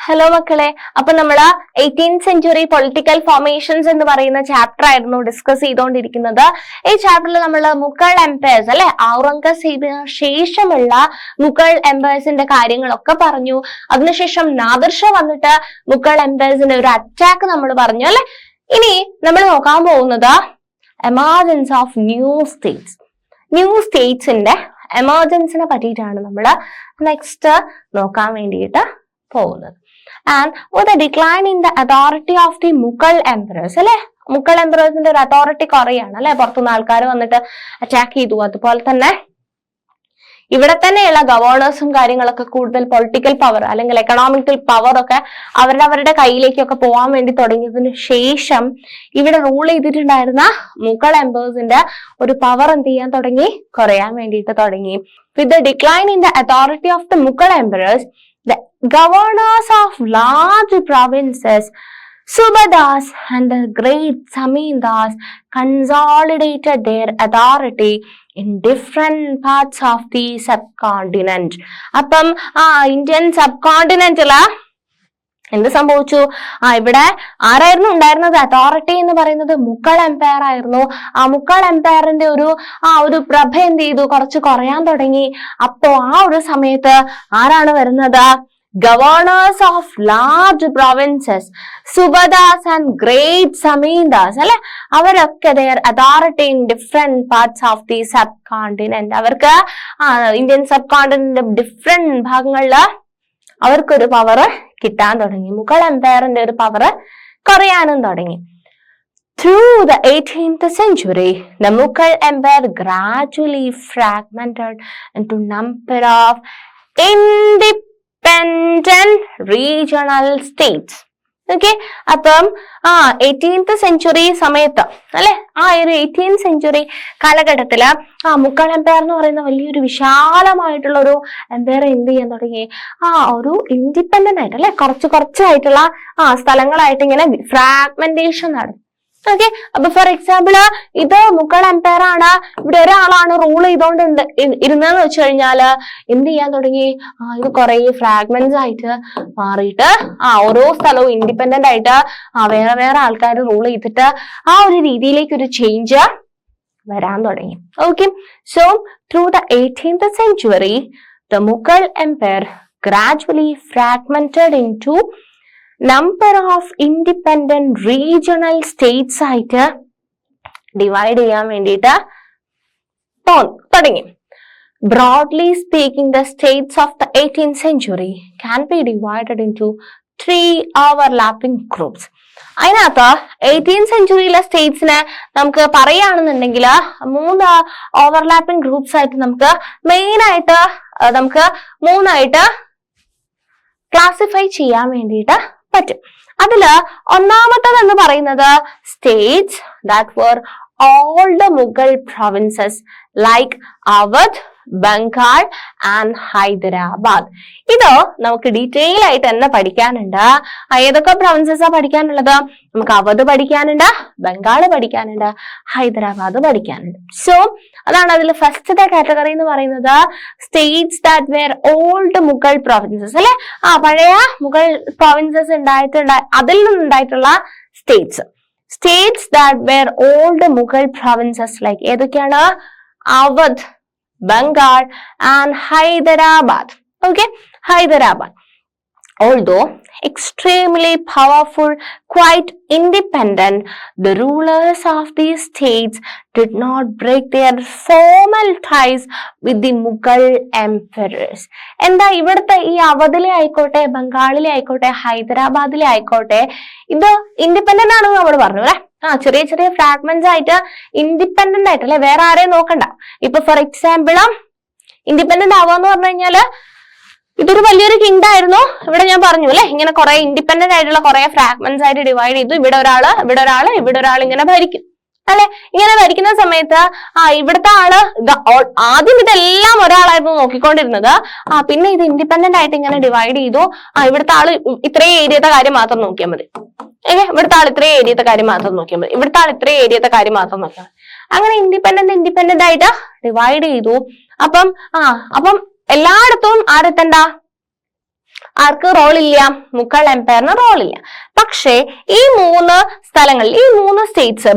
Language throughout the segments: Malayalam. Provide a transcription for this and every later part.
ഹലോ മക്കളെ, അപ്പൊ നമ്മള് 18th സെഞ്ചുറി പൊളിറ്റിക്കൽ ഫോർമേഷൻസ് എന്ന് പറയുന്ന ചാപ്റ്റർ ആയിരുന്നു ഡിസ്കസ് ചെയ്തുകൊണ്ടിരിക്കുന്നത്. ഈ ചാപ്റ്ററിൽ നമ്മൾ മുഗൾ എംപയേഴ്സ് അല്ലെ, ഔറംഗസീബിന് ശേഷമുള്ള മുഗൾ എംപയേഴ്സിന്റെ കാര്യങ്ങളൊക്കെ പറഞ്ഞു. അതിനുശേഷം നാദിർ ഷാ വന്നിട്ട് മുഗൾ എംപയേഴ്സിന്റെ ഒരു അറ്റാക്ക് നമ്മൾ പറഞ്ഞു അല്ലെ. ഇനി നമ്മൾ നോക്കാൻ പോകുന്നത് എമർജൻസ് ഓഫ് ന്യൂ സ്റ്റേറ്റ്സിന്റെ എമർജൻസിനെ പറ്റിയിട്ടാണ് നമ്മൾ നെക്സ്റ്റ് നോക്കാൻ വേണ്ടിയിട്ട് പോകുന്നത്. And with the decline in the authority of the Mughal emperors അല്ലെ, മുഗൾ എംപറേഴ്സിന്റെ ഒരു അതോറിറ്റി കുറയാണ് അല്ലെ, പുറത്തുനിന്ന് ആൾക്കാർ വന്നിട്ട് അറ്റാക്ക് ചെയ്തു. അതുപോലെ തന്നെ ഇവിടെ തന്നെയുള്ള ഗവർണേഴ്സും കാര്യങ്ങളൊക്കെ കൂടുതൽ പൊളിറ്റിക്കൽ പവർ അല്ലെങ്കിൽ എക്കണോമിക്കൽ പവർ ഒക്കെ അവരുടെ കയ്യിലേക്കൊക്കെ പോകാൻ വേണ്ടി തുടങ്ങിയതിനു ശേഷം ഇവിടെ റൂൾ ചെയ്തിട്ടുണ്ടായിരുന്ന മുഗൾ എംപേഴ്സിന്റെ ഒരു പവർ എന്ത് ചെയ്യാൻ തുടങ്ങി, കുറയാൻ വേണ്ടിയിട്ട് തുടങ്ങി. With the decline in the authority of the Mughal emperors, the governors of large provinces, subadars and the great zamindars consolidated their authority in different parts of the subcontinent. അപ്പം ഇന്ത്യൻ സബ്കോണ്ടിനെന്റില് എന്ത് സംഭവിച്ചു? ഇവിടെ ആരായിരുന്നു ഉണ്ടായിരുന്നത്? അതോറിറ്റി എന്ന് പറയുന്നത് മുഗൾ എംപയർ ആയിരുന്നു. ആ മുഗൾ എംപയറിന്റെ ഒരു പ്രഭ എന്ത് ചെയ്തു, കുറച്ച് കുറയാൻ തുടങ്ങി. അപ്പോ ആ ഒരു സമയത്ത് ആരാണ് വരുന്നത്? Governors of large provinces, subadars and great zamindars അല്ലെ, അവരൊക്കെ their authority in different parts of the subcontinent. അവർക്ക് ഇന്ത്യൻ സബ് കോണ്ടിനെന്റിന്റെ ഡിഫറെന്റ് ഭാഗങ്ങളില് അവർക്കൊരു പവർ കിട്ടാൻ തുടങ്ങി. മുഗൾ എംപയറിന്റെ ഒരു പവർ കുറയാനും തുടങ്ങി. Through the 18th century, the Mughal Empire gradually fragmented into number of independent regional states. Okay, അപ്പം 18th സെഞ്ചുറി സമയത്ത് അല്ലെ, ഒരു 18th സെഞ്ചുറി കാലഘട്ടത്തില് മുഗൾ എംപയർ എന്ന് പറയുന്ന വലിയൊരു വിശാലമായിട്ടുള്ള ഒരു എംപയർ എന്ത് ചെയ്യാൻ തുടങ്ങി, ഒരു ഇൻഡിപെൻഡന്റ് ആയിട്ട് അല്ലെ, കുറച്ചായിട്ടുള്ള സ്ഥലങ്ങളായിട്ട് ഇങ്ങനെ ഫ്രാഗ്മെന്റേഷൻ നടന്നു. ഓക്കെ, അപ്പൊ ഫോർ എക്സാമ്പിൾ ഇത് മുഗൾ എംപയർ ആണ്, ഇവിടെ ഒരാളാണ് റൂൾ ചെയ്തോണ്ട് ഇരുന്നതെന്ന് വെച്ച് കഴിഞ്ഞാല് എന്ത് ചെയ്യാൻ തുടങ്ങി, ഇത് കുറെ ഫ്രാഗ്മെന്റ്സ് ആയിട്ട് മാറിയിട്ട് ഓരോ സ്ഥലവും ഇൻഡിപെൻഡന്റ് ആയിട്ട് വേറെ വേറെ ആൾക്കാർ റൂൾ ചെയ്തിട്ട് ഒരു രീതിയിലേക്ക് ഒരു ചേഞ്ച് വരാൻ തുടങ്ങി. Okay, so through the 18th century, the Mughal Empire gradually fragmented into number of independent regional states ആയിട്ട് ഡിവൈഡ് ചെയ്യാൻ വേണ്ടിയിട്ട് തുടങ്ങി. Broadly speaking, the states of the 18th century can be divided into 3 overlapping groups. അതിനകത്ത് 18th സെഞ്ചുറിയിലെ സ്റ്റേറ്റ്സിനെ നമുക്ക് പറയുകയാണെന്നുണ്ടെങ്കിൽ 3 ഓവർലാപ്പിംഗ് ഗ്രൂപ്പ്സ് ആയിട്ട് നമുക്ക് മെയിൻ ആയിട്ട് നമുക്ക് 3 ക്ലാസിഫൈ ചെയ്യാൻ വേണ്ടിയിട്ട് പറ്റും. അതില് ഒന്നാമത്തത് എന്ന് പറയുന്നത് states that were old Mughal provinces like Awadh, Bengal and Hyderabad. ഇത് നമുക്ക് ഡീറ്റെയിൽ ആയിട്ട് തന്നെ പഠിക്കാനുണ്ട്. ഏതൊക്കെ പ്രൊവിൻസസാ പഠിക്കാനുള്ളത്? നമുക്ക് അവധ് പഠിക്കാനുണ്ട്, ബംഗാള് പഠിക്കാനുണ്ട്, ഹൈദരാബാദ് പഠിക്കാനുണ്ട്. സോ അതാണ് അതിൽ ഫസ്റ്റത്തെ കാറ്റഗറി എന്ന് പറയുന്നത് states that were old Mughal provinces അല്ലെ, പഴയ മുഗൾ പ്രൊവിൻസസ് അതിൽ നിന്നുണ്ടായിട്ടുള്ള states that were old Mughal provinces like ഏതൊക്കെയാണ്? Awadh, Bengal and Hyderabad. Okay, Hyderabad. Although extremely powerful, quite independent, the rulers of these states did not break their formal ties with the Mughal emperors. എന്താ ഇവിടുത്തെ ഈ അവധിലെ ആയിക്കോട്ടെ, ബംഗാളിലെ ആയിക്കോട്ടെ, ഹൈദരാബാദിലെ ആയിക്കോട്ടെ, ഇത് ഇൻഡിപെൻഡന്റ് ആണെന്ന് നമ്മൾ പറഞ്ഞു അല്ലെ. ചെറിയ ചെറിയ ഫ്രാഗ്മെന്റ്സ് ആയിട്ട് ഇൻഡിപെൻഡന്റ് ആയിട്ട് അല്ലെ, വേറെ ആരെയും നോക്കണ്ട. ഇപ്പൊ ഫോർ എക്സാമ്പിൾ ഇൻഡിപെൻഡന്റ് ആവാന്ന് പറഞ്ഞു കഴിഞ്ഞാല് ഇതൊരു വലിയൊരു കിങ്ഡം ആയിരുന്നു. ഇവിടെ ഞാൻ പറഞ്ഞു അല്ലെ, ഇങ്ങനെ കുറെ ഇൻഡിപെൻഡന്റ് ആയിട്ടുള്ള കുറെ ഫ്രാഗ്മെന്റ്സ് ആയിട്ട് ഡിവൈഡ് ചെയ്തു. ഇവിടെ ഒരാള് ഇങ്ങനെ ഭരിക്കും അല്ലെ. ഇങ്ങനെ ഭരിക്കുന്ന സമയത്ത് ഇവിടുത്തെ ആള് ആദ്യം ഇതെല്ലാം ഒരാളായിരുന്നു നോക്കിക്കൊണ്ടിരുന്നത്. പിന്നെ ഇത് ഇൻഡിപെൻഡന്റ് ആയിട്ട് ഇങ്ങനെ ഡിവൈഡ് ചെയ്തു. ഇവിടുത്തെ ആള് ഇത്രയും ഏരിയത്തെ കാര്യം മാത്രം നോക്കിയാൽ മതി. ഇവിടുത്തെ ആൾ ഇത്രയും ഏരിയത്തെ കാര്യം മാത്രം നോക്കിയാൽ മതി. ഇവിടുത്തെ ആൾ ഇത്രയും ഏരിയത്തെ കാര്യം മാത്രം നോക്കിയാൽ മതി. അങ്ങനെ ഇൻഡിപെൻഡന്റ് ആയിട്ട് ഡിവൈഡ് ചെയ്തു. അപ്പം എല്ലായിടത്തും ആരെത്തണ്ട, ആർക്ക് റോളില്ല? മുഗൾ എംപയറിന് റോളില്ല. പക്ഷേ ഈ 3 സ്ഥലങ്ങളിൽ, ഈ 3 സ്റ്റേറ്റ്സ്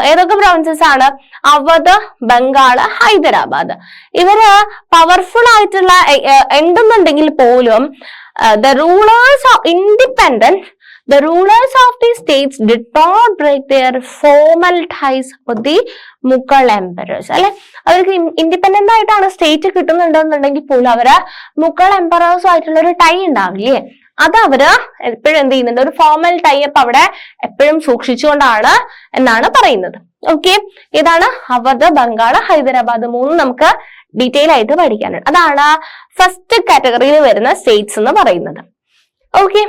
ഏതൊക്കെ പ്രോവിൻസസ് ആണ്? അവധ്, ബംഗാള്, ഹൈദരാബാദ്. ഇവര് പവർഫുൾ ആയിട്ടുള്ള ഉണ്ടെന്നുണ്ടെങ്കിൽ പോലും the rulers of these states did not break their formal ties with the Mughal emperors. അല്ലെ, അവർക്ക് ഇൻഡിപെൻഡന്റ് ആയിട്ടാണ് സ്റ്റേറ്റ് കിട്ടുന്നുണ്ടെന്നുണ്ടെങ്കിൽ പോലും അവര് മുഗൾ എംപറേഴ്സും ആയിട്ടുള്ള ഒരു ടൈ ഉണ്ടാവില്ലേ, അത് അവര് എപ്പോഴും എന്ത് ചെയ്യുന്നുണ്ട്? ഒരു ഫോർമൽ ടൈ അപ്പ് അവിടെ എപ്പോഴും സൂക്ഷിച്ചുകൊണ്ടാണ് എന്നാണ് പറയുന്നത്. ഓക്കെ, ഇതാണ് അവധ്, ബംഗാള്, ഹൈദരാബാദ് 3 നമുക്ക് ഡീറ്റെയിൽ ആയിട്ട് പഠിക്കാനുണ്ട്. അതാണ് ഫസ്റ്റ് കാറ്റഗറിയിൽ വരുന്ന സ്റ്റേറ്റ്സ് എന്ന് പറയുന്നത്. ഓക്കെ,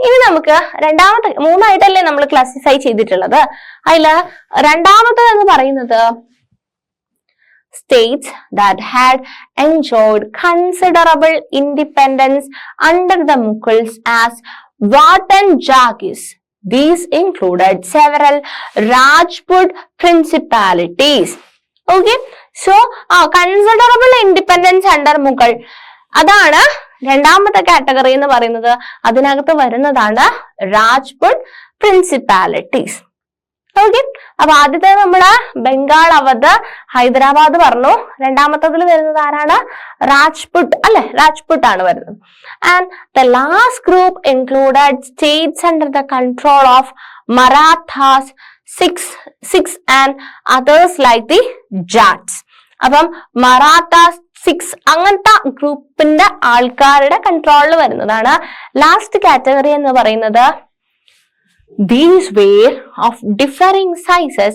ഇനി നമുക്ക് രണ്ടാമത്തെ, 3 ആയിട്ടല്ലേ നമ്മൾ ക്ലാസിഫൈ ചെയ്തിട്ടുള്ളത്. അതില് രണ്ടാമത്തത് എന്ന് പറയുന്നത് states that had enjoyed considerable independence under the Mughals as Wat and Jagis. These included several Rajput principalities. Okay, so considerable independence under Mughal, അതാണ് രണ്ടാമത്തെ കാറ്റഗറി എന്ന് പറയുന്നത്. അതിനകത്ത് വരുന്നതാണ് രാജ്പുട്ട് പ്രിൻസിപ്പാലിറ്റീസ്. ഓക്കെ, അപ്പൊ ആദ്യത്തെ നമ്മള് ബംഗാൾ, അവധ്, ഹൈദരാബാദ് പറഞ്ഞു. രണ്ടാമത്തതിൽ വരുന്നത് ആരാണ്? രാജ്പുട്ട് അല്ലെ, രാജ്പുട്ട് ആണ് വരുന്നത്. And the last group included states under the control of Marathas, Sikhs and others like the Jats. അപ്പം മറാഠാസ്, സിഖ്സ് അങ്ങനത്തെ ഗ്രൂപ്പിന്റെ ആൾക്കാരുടെ കൺട്രോളിൽ വരുന്നതാണ് ലാസ്റ്റ് കാറ്റഗറി എന്ന് പറയുന്നത്. These were of differing sizes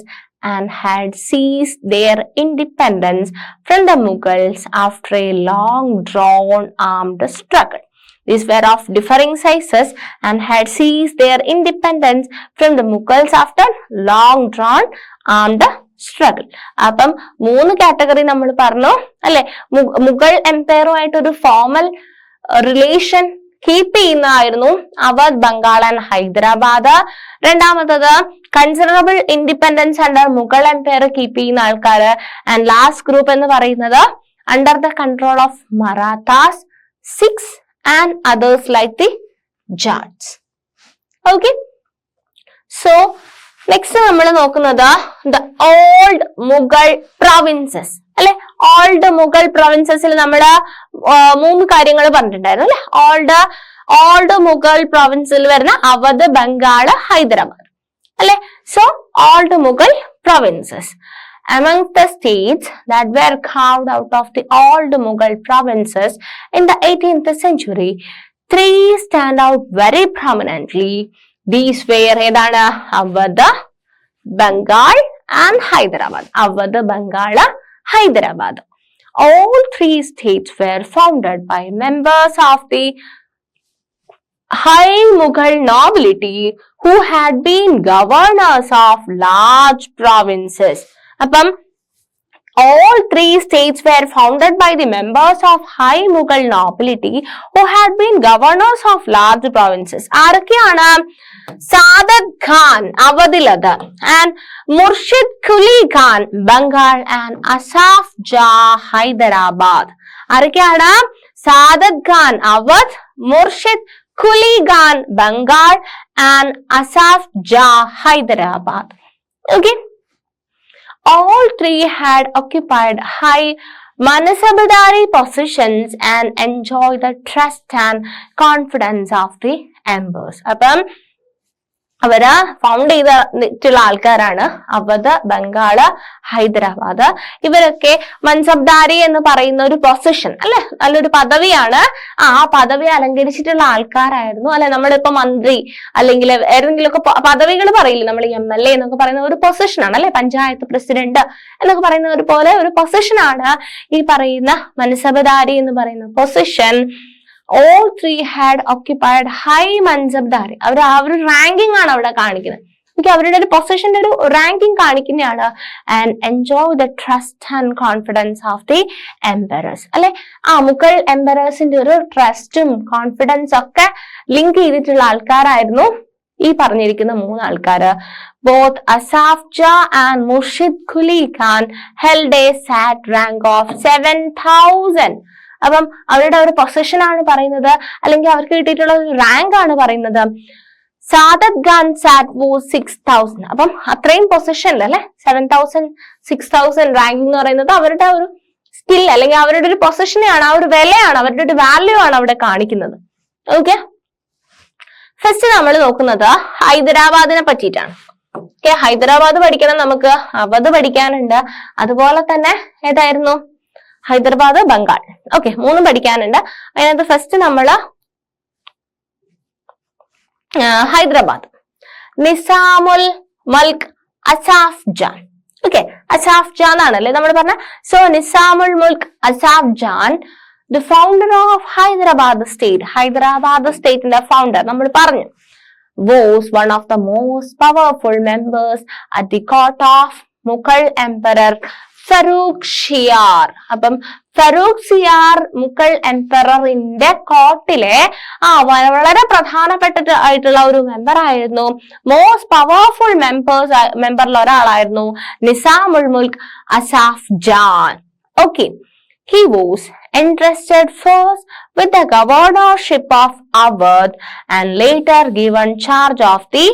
and had seized their independence from the Mughals after a long drawn armed struggle. These were of differing sizes and had seized their independence from the Mughals after long drawn armed struggle. അപ്പം 3 കാറ്റഗറി നമ്മൾ പറഞ്ഞു അല്ലെ. മുഗൾ എംപയറുമായിട്ട് ഒരു ഫോർമൽ റിലേഷൻ കീപ്പ് ചെയ്യുന്നതായിരുന്നു അവധ്, ബംഗാൾ ആൻഡ് ഹൈദരാബാദ്. രണ്ടാമത്തത് considerable independence under Mughal empire keep ചെയ്യുന്ന ആൾക്കാര്. ആൻഡ് ലാസ്റ്റ് ഗ്രൂപ്പ് എന്ന് പറയുന്നത് under the control of Marathas, Sikhs and others like the Jats. Okay, so next നമ്മൾ നോക്കുന്നത് ദ ഓൾഡ് മുഗൾ പ്രൊവിൻസസ് അല്ലെ. ഓൾഡ് മുഗൾ പ്രൊവിൻസസിൽ നമ്മള് 3 കാര്യങ്ങൾ പറഞ്ഞിട്ടുണ്ടായിരുന്നു അല്ലെ. ഓൾഡ് മുഗൾ പ്രൊവിൻസിൽ വരുന്ന അവധ്, ബംഗാള്, ഹൈദരാബാദ് അല്ലെ. So old Mughal provinces. Among the states that were carved out of the old Mughal provinces in the 18th century, 3 stand out very prominently. These were ഏതാണ്? Awadh, Bengal and Hyderabad. Awadh, Bengal, Hyderabad. All 3 states were founded by members of the high Mughal nobility who had been governors of large provinces. അപ്പം all 3 states were founded by the members of high Mughal nobility who had been governors of large provinces. ആരൊക്കെയാണ്? സാദത് ഖാൻ അവധിലത്, ആൻഡ് മുർഷിദ് കുലി ഖാൻ ബംഗാൾ, ആൻഡ് അസാഫ് ജാ ഹൈദരാബാദ്. ആരൊക്കെയാണ്? Saadat Khan Awadh, Murshid Quli Khan Bengal, and Asaf Jah Hyderabad. Okay, all 3 had occupied high mansabdari positions and enjoyed the trust and confidence of the emperors. അപ്പം അവര് ഫൗണ്ട് ചെയ്തിട്ടുള്ള ആൾക്കാരാണ് അവധ്, ബംഗാള്, ഹൈദരാബാദ്. ഇവരൊക്കെ മൻസബ്ദാരി എന്ന് പറയുന്ന ഒരു പൊസിഷൻ അല്ലെ, നല്ലൊരു പദവിയാണ്. ആ പദവി അലങ്കരിച്ചിട്ടുള്ള ആൾക്കാരായിരുന്നു അല്ലെ. നമ്മളിപ്പോ മന്ത്രി അല്ലെങ്കിൽ ഏതെങ്കിലുമൊക്കെ പദവികൾ പറയില്ലേ നമ്മൾ, MLA എന്നൊക്കെ പറയുന്ന ഒരു പൊസിഷനാണ് അല്ലെ, പഞ്ചായത്ത് പ്രസിഡന്റ് എന്നൊക്കെ പറയുന്ന ഒരു പോലെ ഒരു പൊസിഷനാണ് ഈ പറയുന്ന മൻസബ്ദാരി എന്ന് പറയുന്ന position. All 3 had occupied high mansabdari. അവർ ആ ഒരു റാങ്കിങ് ആണ് അവിടെ കാണിക്കുന്നത്. അവരുടെ ഒരു പൊസിഷന്റെ ഒരു റാങ്കിങ് കാണിക്കുന്നതാണ്. And enjoy the trust and confidence of the emperors അല്ലെ. മുഗൾ എംപറേഴ്സിന്റെ ഒരു ട്രസ്റ്റും കോൺഫിഡൻസ് ഒക്കെ ലിങ്ക് ചെയ്തിട്ടുള്ള ആൾക്കാരായിരുന്നു ഈ പറഞ്ഞിരിക്കുന്ന 3 ആൾക്കാര്. Both Asaf Jah and Murshid Quli Khan held a sat rank of 7,000. അപ്പം അവരുടെ ഒരു പൊസിഷൻ ആണ് പറയുന്നത്, അല്ലെങ്കിൽ അവർക്ക് കിട്ടിയിട്ടുള്ള ഒരു റാങ്ക് ആണ് പറയുന്നത്. സാദത് ഖാൻ സാറ്റ് വാസ് 6000. അപ്പം അത്രയും പൊസിഷനിൽ അല്ലെ 7000 6000 റാങ്ക് എന്ന് പറയുന്നത് അവരുടെ ഒരു സ്കിൽ അല്ലെങ്കിൽ അവരുടെ ഒരു പൊസിഷനെയാണ്, ആ ഒരു വിലയാണ്, അവരുടെ ഒരു വാല്യൂ ആണ് അവിടെ കാണിക്കുന്നത്. ഓക്കെ, ഫസ്റ്റ് നമ്മൾ നോക്കുന്നത് ഹൈദരാബാദിനെ പറ്റിയിട്ടാണ്. ഓക്കെ, ഹൈദരാബാദ് പഠിക്കണം, നമുക്ക് അവധ് പഠിക്കാനുണ്ട്, അതുപോലെ തന്നെ ഏതായിരുന്നു ഹൈദരാബാദ്, ബംഗാൾ. ഓക്കെ, മൂന്നും പഠിക്കാനുണ്ട്. അതിനകത്ത് ഫസ്റ്റ് നമ്മള് ഹൈദരാബാദ്, നിസാമുൽ മുൽക്ക് അസാഫ് ജാൻ. ഓക്കെ, അസാഫ് ജാൻ ആണല്ലേ നമ്മൾ പറഞ്ഞ. So Nizamul Mulk Asaf Jah, the founder of Hyderabad state, Hyderabad സ്റ്റേറ്റിന്റെ ഫൗണ്ടർ നമ്മൾ പറഞ്ഞു, was one of the most powerful members at the court of Mughal Emperor Farooq ഷിയാർ. അപ്പം ഫറൂഖ് ഷിയാർ മുഗൾ എംപററിന്റെ കോർട്ടിലെ വളരെ പ്രധാനപ്പെട്ട ആയിട്ടുള്ള ഒരു മെമ്പർ ആയിരുന്നു, മോസ്റ്റ് പവർഫുൾ മെമ്പറിൽ ഒരാളായിരുന്നു Nizamul Mulk Asaf Jah. Okay, he was entrusted first with the governorship of Awadh and later given charge of the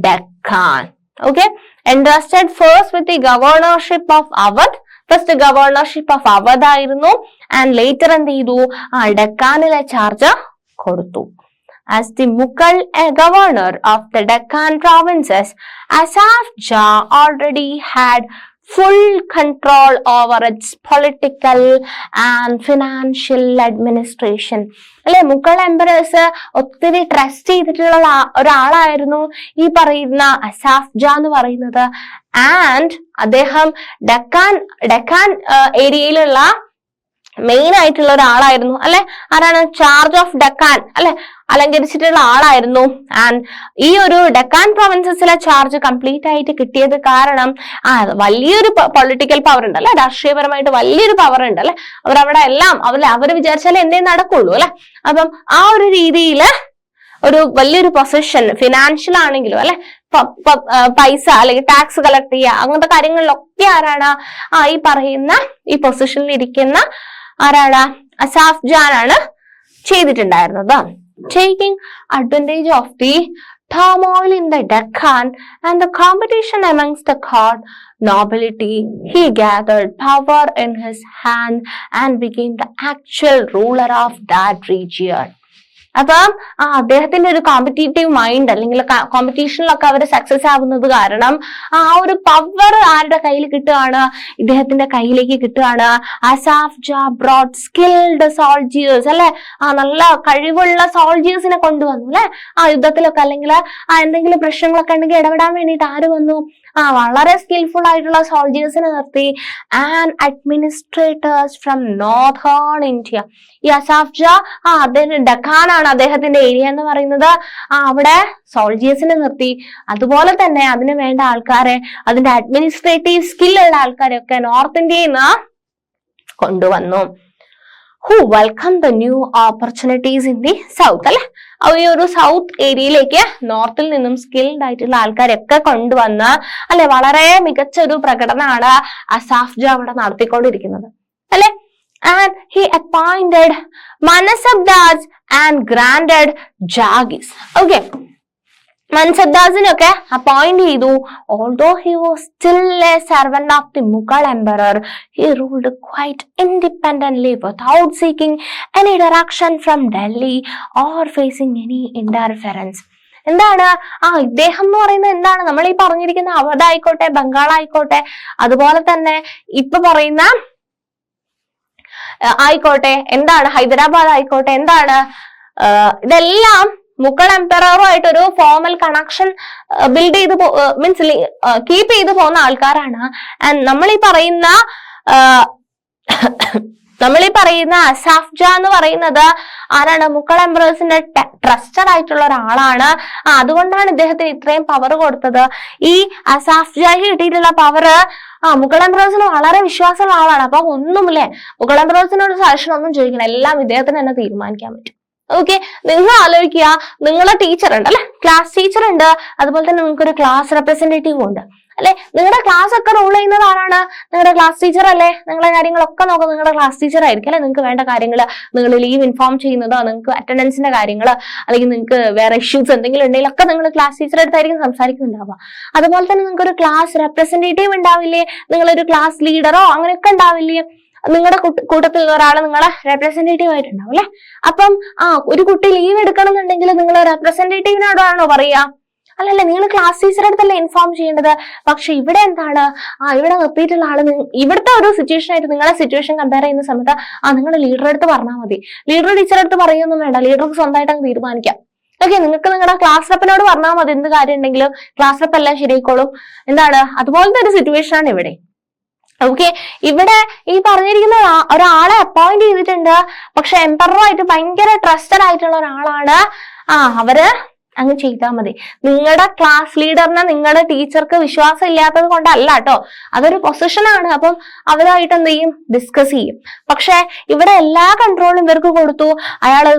Deccan. Okay, entrusted first with the governorship of Awadh, first governorship of Awadh ആയിരുന്നു, and later എന്ത് ചെയ്തു, ഡെക്കാനിലെ ചാർജ് കൊടുത്തു. As the Mughal governor of the Deccan provinces, Asaf Jah already had full control over its political and financial administration. അല്ലെ, മുഗൾ എംപറേഴ്സ് ഒത്തിരി ട്രസ്റ്റ് ചെയ്തിട്ടുള്ള ഒരാളായിരുന്നു ഈ പറയുന്ന അസാഫ് ജാ എന്ന് പറയുന്നത്. ആൻഡ് അദ്ദേഹം ഡെക്കാൻ ഏരിയയിലുള്ള മെയിൻ ആയിട്ടുള്ള ഒരാളായിരുന്നു അല്ലെ. ആരാണ്? ചാർജ് ഓഫ് ഡെക്കാൻ അല്ലെ അലങ്കരിച്ചിട്ടുള്ള ആളായിരുന്നു. ആൻഡ് ഈ ഒരു ഡെക്കാൻ പ്രൊവിൻസസിലെ ചാർജ് കംപ്ലീറ്റ് ആയിട്ട് കിട്ടിയത് കാരണം വലിയൊരു പൊളിറ്റിക്കൽ പവർ ഉണ്ട് അല്ലെ, രാഷ്ട്രീയപരമായിട്ട് വലിയൊരു പവർ ഉണ്ട് അല്ലെ. അവരവിടെ എല്ലാം അവർ വിചാരിച്ചാലേ എന്തേ നടക്കുള്ളൂ അല്ലെ. അപ്പം ആ ഒരു രീതിയില് ഒരു വലിയൊരു പൊസിഷൻ, ഫിനാൻഷ്യൽ ആണെങ്കിലും അല്ലെ, പൈസ അല്ലെങ്കിൽ ടാക്സ് കളക്ട് ചെയ്യുക, അങ്ങനത്തെ കാര്യങ്ങളിലൊക്കെ ആരാണ് ഈ പറയുന്ന ഈ പൊസിഷനിൽ ഇരിക്കുന്ന ആരാണ്? അസാഫ് ജാൻ ആണ് ചെയ്തിട്ടുണ്ടായിരുന്നത്. Taking advantage of the turmoil in the Deccan and the competition amongst the court nobility, he gathered power in his hand and became the actual ruler of that region. അപ്പം അദ്ദേഹത്തിന്റെ ഒരു കോമ്പറ്റീറ്റീവ് മൈൻഡ് അല്ലെങ്കിൽ കോമ്പറ്റീഷനിലൊക്കെ അവർ സക്സസ് ആവുന്നത് കാരണം ആ ഒരു പവർ ആരുടെ കയ്യിൽ കിട്ടുകയാണ്? ഇദ്ദേഹത്തിന്റെ കയ്യിലേക്ക് കിട്ടുകയാണ്. അസാഫ് ജാ ബ്രോട്ട് സ്കിൽഡ് സോൾജിയേഴ്സ് അല്ലെ, നല്ല കഴിവുള്ള സോൾജിയേഴ്സിനെ കൊണ്ടുവന്നു അല്ലെ. യുദ്ധത്തിലൊക്കെ അല്ലെങ്കിൽ എന്തെങ്കിലും പ്രശ്നങ്ങളൊക്കെ ഉണ്ടെങ്കിൽ ഇടപെടാൻ വേണ്ടിയിട്ട് ആര് വന്നു? വളരെ സ്കിൽഫുൾ ആയിട്ടുള്ള സോൾജിയേഴ്സിനെ നിർത്തി. And administrators from northern India. ഈ അസാഫ് ജാ അദ്ദേഹം ഡെക്കാനാണ് അദ്ദേഹത്തിന്റെ ഏരിയ എന്ന് പറയുന്നത്. അവിടെ സോൾജിയേഴ്സിനെ നിർത്തി. അതുപോലെ തന്നെ അതിന് വേണ്ട ആൾക്കാരെ, അതിന്റെ അഡ്മിനിസ്ട്രേറ്റീവ് സ്കില്ലുള്ള ആൾക്കാരെ ഒക്കെ നോർത്ത് ഇന്ത്യയിൽ നിന്ന് കൊണ്ടുവന്നു. who welcomed the new opportunities in the south അല്ലെ. ഈ ഒരു സൗത്ത് ഏരിയയിലേക്ക് നോർത്തിൽ നിന്നും സ്കിൽഡ് ആയിട്ടുള്ള ആൾക്കാരൊക്കെ കൊണ്ടുവന്ന് അല്ലെ, വളരെ മികച്ച ഒരു പ്രകടനമാണ് അസാഫ് ജാ അവിടെ നടത്തിക്കൊണ്ടിരിക്കുന്നത് അല്ലെ. And he appointed mansabdars and granted jagis. Okay, മൻസബ്ദാസിനൊക്കെ അപ്പോയിന്റ് ചെയ്തു. Although he was still a servant of the Mughal emperor, he ruled quite independently without seeking any direction from Delhi or facing any interference. എന്താണ് ഇദ്ദേഹം എന്ന് പറയുന്നത്? എന്താണ് നമ്മൾ ഈ പറഞ്ഞിരിക്കുന്ന അവധ് ആയിക്കോട്ടെ, ബംഗാൾ ആയിക്കോട്ടെ, അതുപോലെ തന്നെ ഇപ്പൊ പറയുന്ന ആയിക്കോട്ടെ, എന്താണ് ഹൈദരാബാദ് ആയിക്കോട്ടെ, എന്താണ് ഇതെല്ലാം മുഗൾ എംപററുമായിട്ട് ഒരു ഫോർമൽ കണക്ഷൻ ബിൽഡ് ചെയ്ത് മീൻസ് കീപ്പ് ചെയ്ത് പോകുന്ന ആൾക്കാരാണ്. ആൻഡ് നമ്മൾ ഈ പറയുന്ന അസാഫ് ജാ എന്ന് പറയുന്നത് ആരാണ്? മുഗൾ എംപറേഴ്സിന്റെ ട്രസ്റ്റഡ് ആയിട്ടുള്ള ഒരാളാണ്. അതുകൊണ്ടാണ് ഇദ്ദേഹത്തിന് ഇത്രയും പവർ കൊടുത്തത്. ഈ അസാഫ് ജാക്ക് കിട്ടിയിട്ടുള്ള പവർ മുഗൾ എംപറേഴ്സിന് വളരെ വിശ്വാസമുള്ള ആളാണ്. അപ്പൊ ഒന്നുമില്ലേ, മുഗൾ എംപറേഴ്സിനോട് സജഷൻ ഒന്നും ചോദിക്കണം, എല്ലാം ഇദ്ദേഹത്തിന് തന്നെ തീരുമാനിക്കാൻ പറ്റും. ഓക്കെ, നിങ്ങൾ ആലോചിക്കുക, നിങ്ങളെ ടീച്ചർ ഉണ്ട് അല്ലെ, ക്ലാസ് ടീച്ചർ ഉണ്ട്, അതുപോലെ തന്നെ നിങ്ങൾക്ക് ഒരു ക്ലാസ് റെപ്രസെന്റേറ്റീവ് ഉണ്ട് അല്ലെ? നിങ്ങളുടെ ക്ലാസ് ഒക്കെ റൂൾ ചെയ്യുന്നത് ആരാണ്? നിങ്ങളുടെ ക്ലാസ് ടീച്ചർ അല്ലേ? നിങ്ങളുടെ കാര്യങ്ങളൊക്കെ നോക്കുന്നത് നിങ്ങളുടെ ക്ലാസ് ടീച്ചർ ആയിരിക്കും അല്ലെ? നിങ്ങൾക്ക് വേണ്ട കാര്യങ്ങൾ, നിങ്ങൾ ലീവ് ഇൻഫോം ചെയ്യുന്നതോ, നിങ്ങൾക്ക് അറ്റൻഡൻസിന്റെ കാര്യങ്ങൾ, അല്ലെങ്കിൽ നിങ്ങൾക്ക് വേറെ ഇഷ്യൂസ് എന്തെങ്കിലും ഉണ്ടെങ്കിൽ ഒക്കെ നിങ്ങൾ ക്ലാസ് ടീച്ചറെ അടുത്തായിരിക്കും സംസാരിക്കുന്നുണ്ടാവുക. അതുപോലെ തന്നെ നിങ്ങൾക്ക് ഒരു ക്ലാസ് റെപ്രസെന്റേറ്റീവ് ഉണ്ടാവില്ലേ? നിങ്ങളൊരു ക്ലാസ് ലീഡറോ അങ്ങനെയൊക്കെ ഉണ്ടാവില്ലേ? നിങ്ങളുടെ കൂട്ടത്തിൽ ഒരാൾ നിങ്ങളെ റെപ്രസെന്റേറ്റീവ് ആയിട്ടുണ്ടാവും അല്ലെ? അപ്പം ഒരു കുട്ടി ലീവ് എടുക്കണം എന്നുണ്ടെങ്കിൽ നിങ്ങൾ റെപ്രസെന്റേറ്റീവിനോടാണോ പറയാ? അല്ലല്ലേ, നിങ്ങൾ ക്ലാസ് ടീച്ചറെ അടുത്തല്ലേ ഇൻഫോം ചെയ്യേണ്ടത്. പക്ഷെ ഇവിടെ എന്താണ്, ഇവിടെ നിർത്തിയിട്ടുള്ള ആള് ഇവിടുത്തെ ഒരു സിറ്റുവേഷൻ ആയിട്ട് നിങ്ങളെ സിറ്റുവേഷൻ കമ്പയർ ചെയ്യുന്ന സമയത്ത് നിങ്ങൾ ലീഡറെ അടുത്ത് പറഞ്ഞാൽ മതി. ലീഡർ ടീച്ചറെ അടുത്ത് പറയൊന്നും വേണ്ട, ലീഡർക്ക് സ്വന്തമായിട്ട് അങ്ങ് തീരുമാനിക്കാം. ഓക്കെ, നിങ്ങൾക്ക് നിങ്ങളുടെ ക്ലാസ് റെപ്പിനോട് പറഞ്ഞാൽ മതി. എന്ത് കാര്യം ഉണ്ടെങ്കിലും ക്ലാസ് റെപ്പ് എല്ലാം ശരിയായിക്കോളും. എന്താണ്, അതുപോലത്തെ ഒരു സിറ്റുവേഷൻ ആണ് ഇവിടെ. ഓക്കെ, ഇവിടെ ഈ പറഞ്ഞിരിക്കുന്ന ഒരാളെ അപ്പോയിന്റ് ചെയ്തിട്ടുണ്ട്. പക്ഷെ എംപററായിട്ട് ഭയങ്കര ട്രസ്റ്റഡ് ആയിട്ടുള്ള ഒരാളാണ്. അവര് അങ്ങ് ചെയ്താൽ മതി. നിങ്ങളുടെ ക്ലാസ് ലീഡറിനെ നിങ്ങളുടെ ടീച്ചർക്ക് വിശ്വാസം ഇല്ലാത്തത് കൊണ്ടല്ല കേട്ടോ, അതൊരു പൊസിഷനാണ്. അപ്പം അവരായിട്ട് എന്ത് ചെയ്യും, ഡിസ്കസ് ചെയ്യും. പക്ഷെ ഇവിടെ എല്ലാ കൺട്രോളും ഇവർക്ക് കൊടുത്തു. അയാള്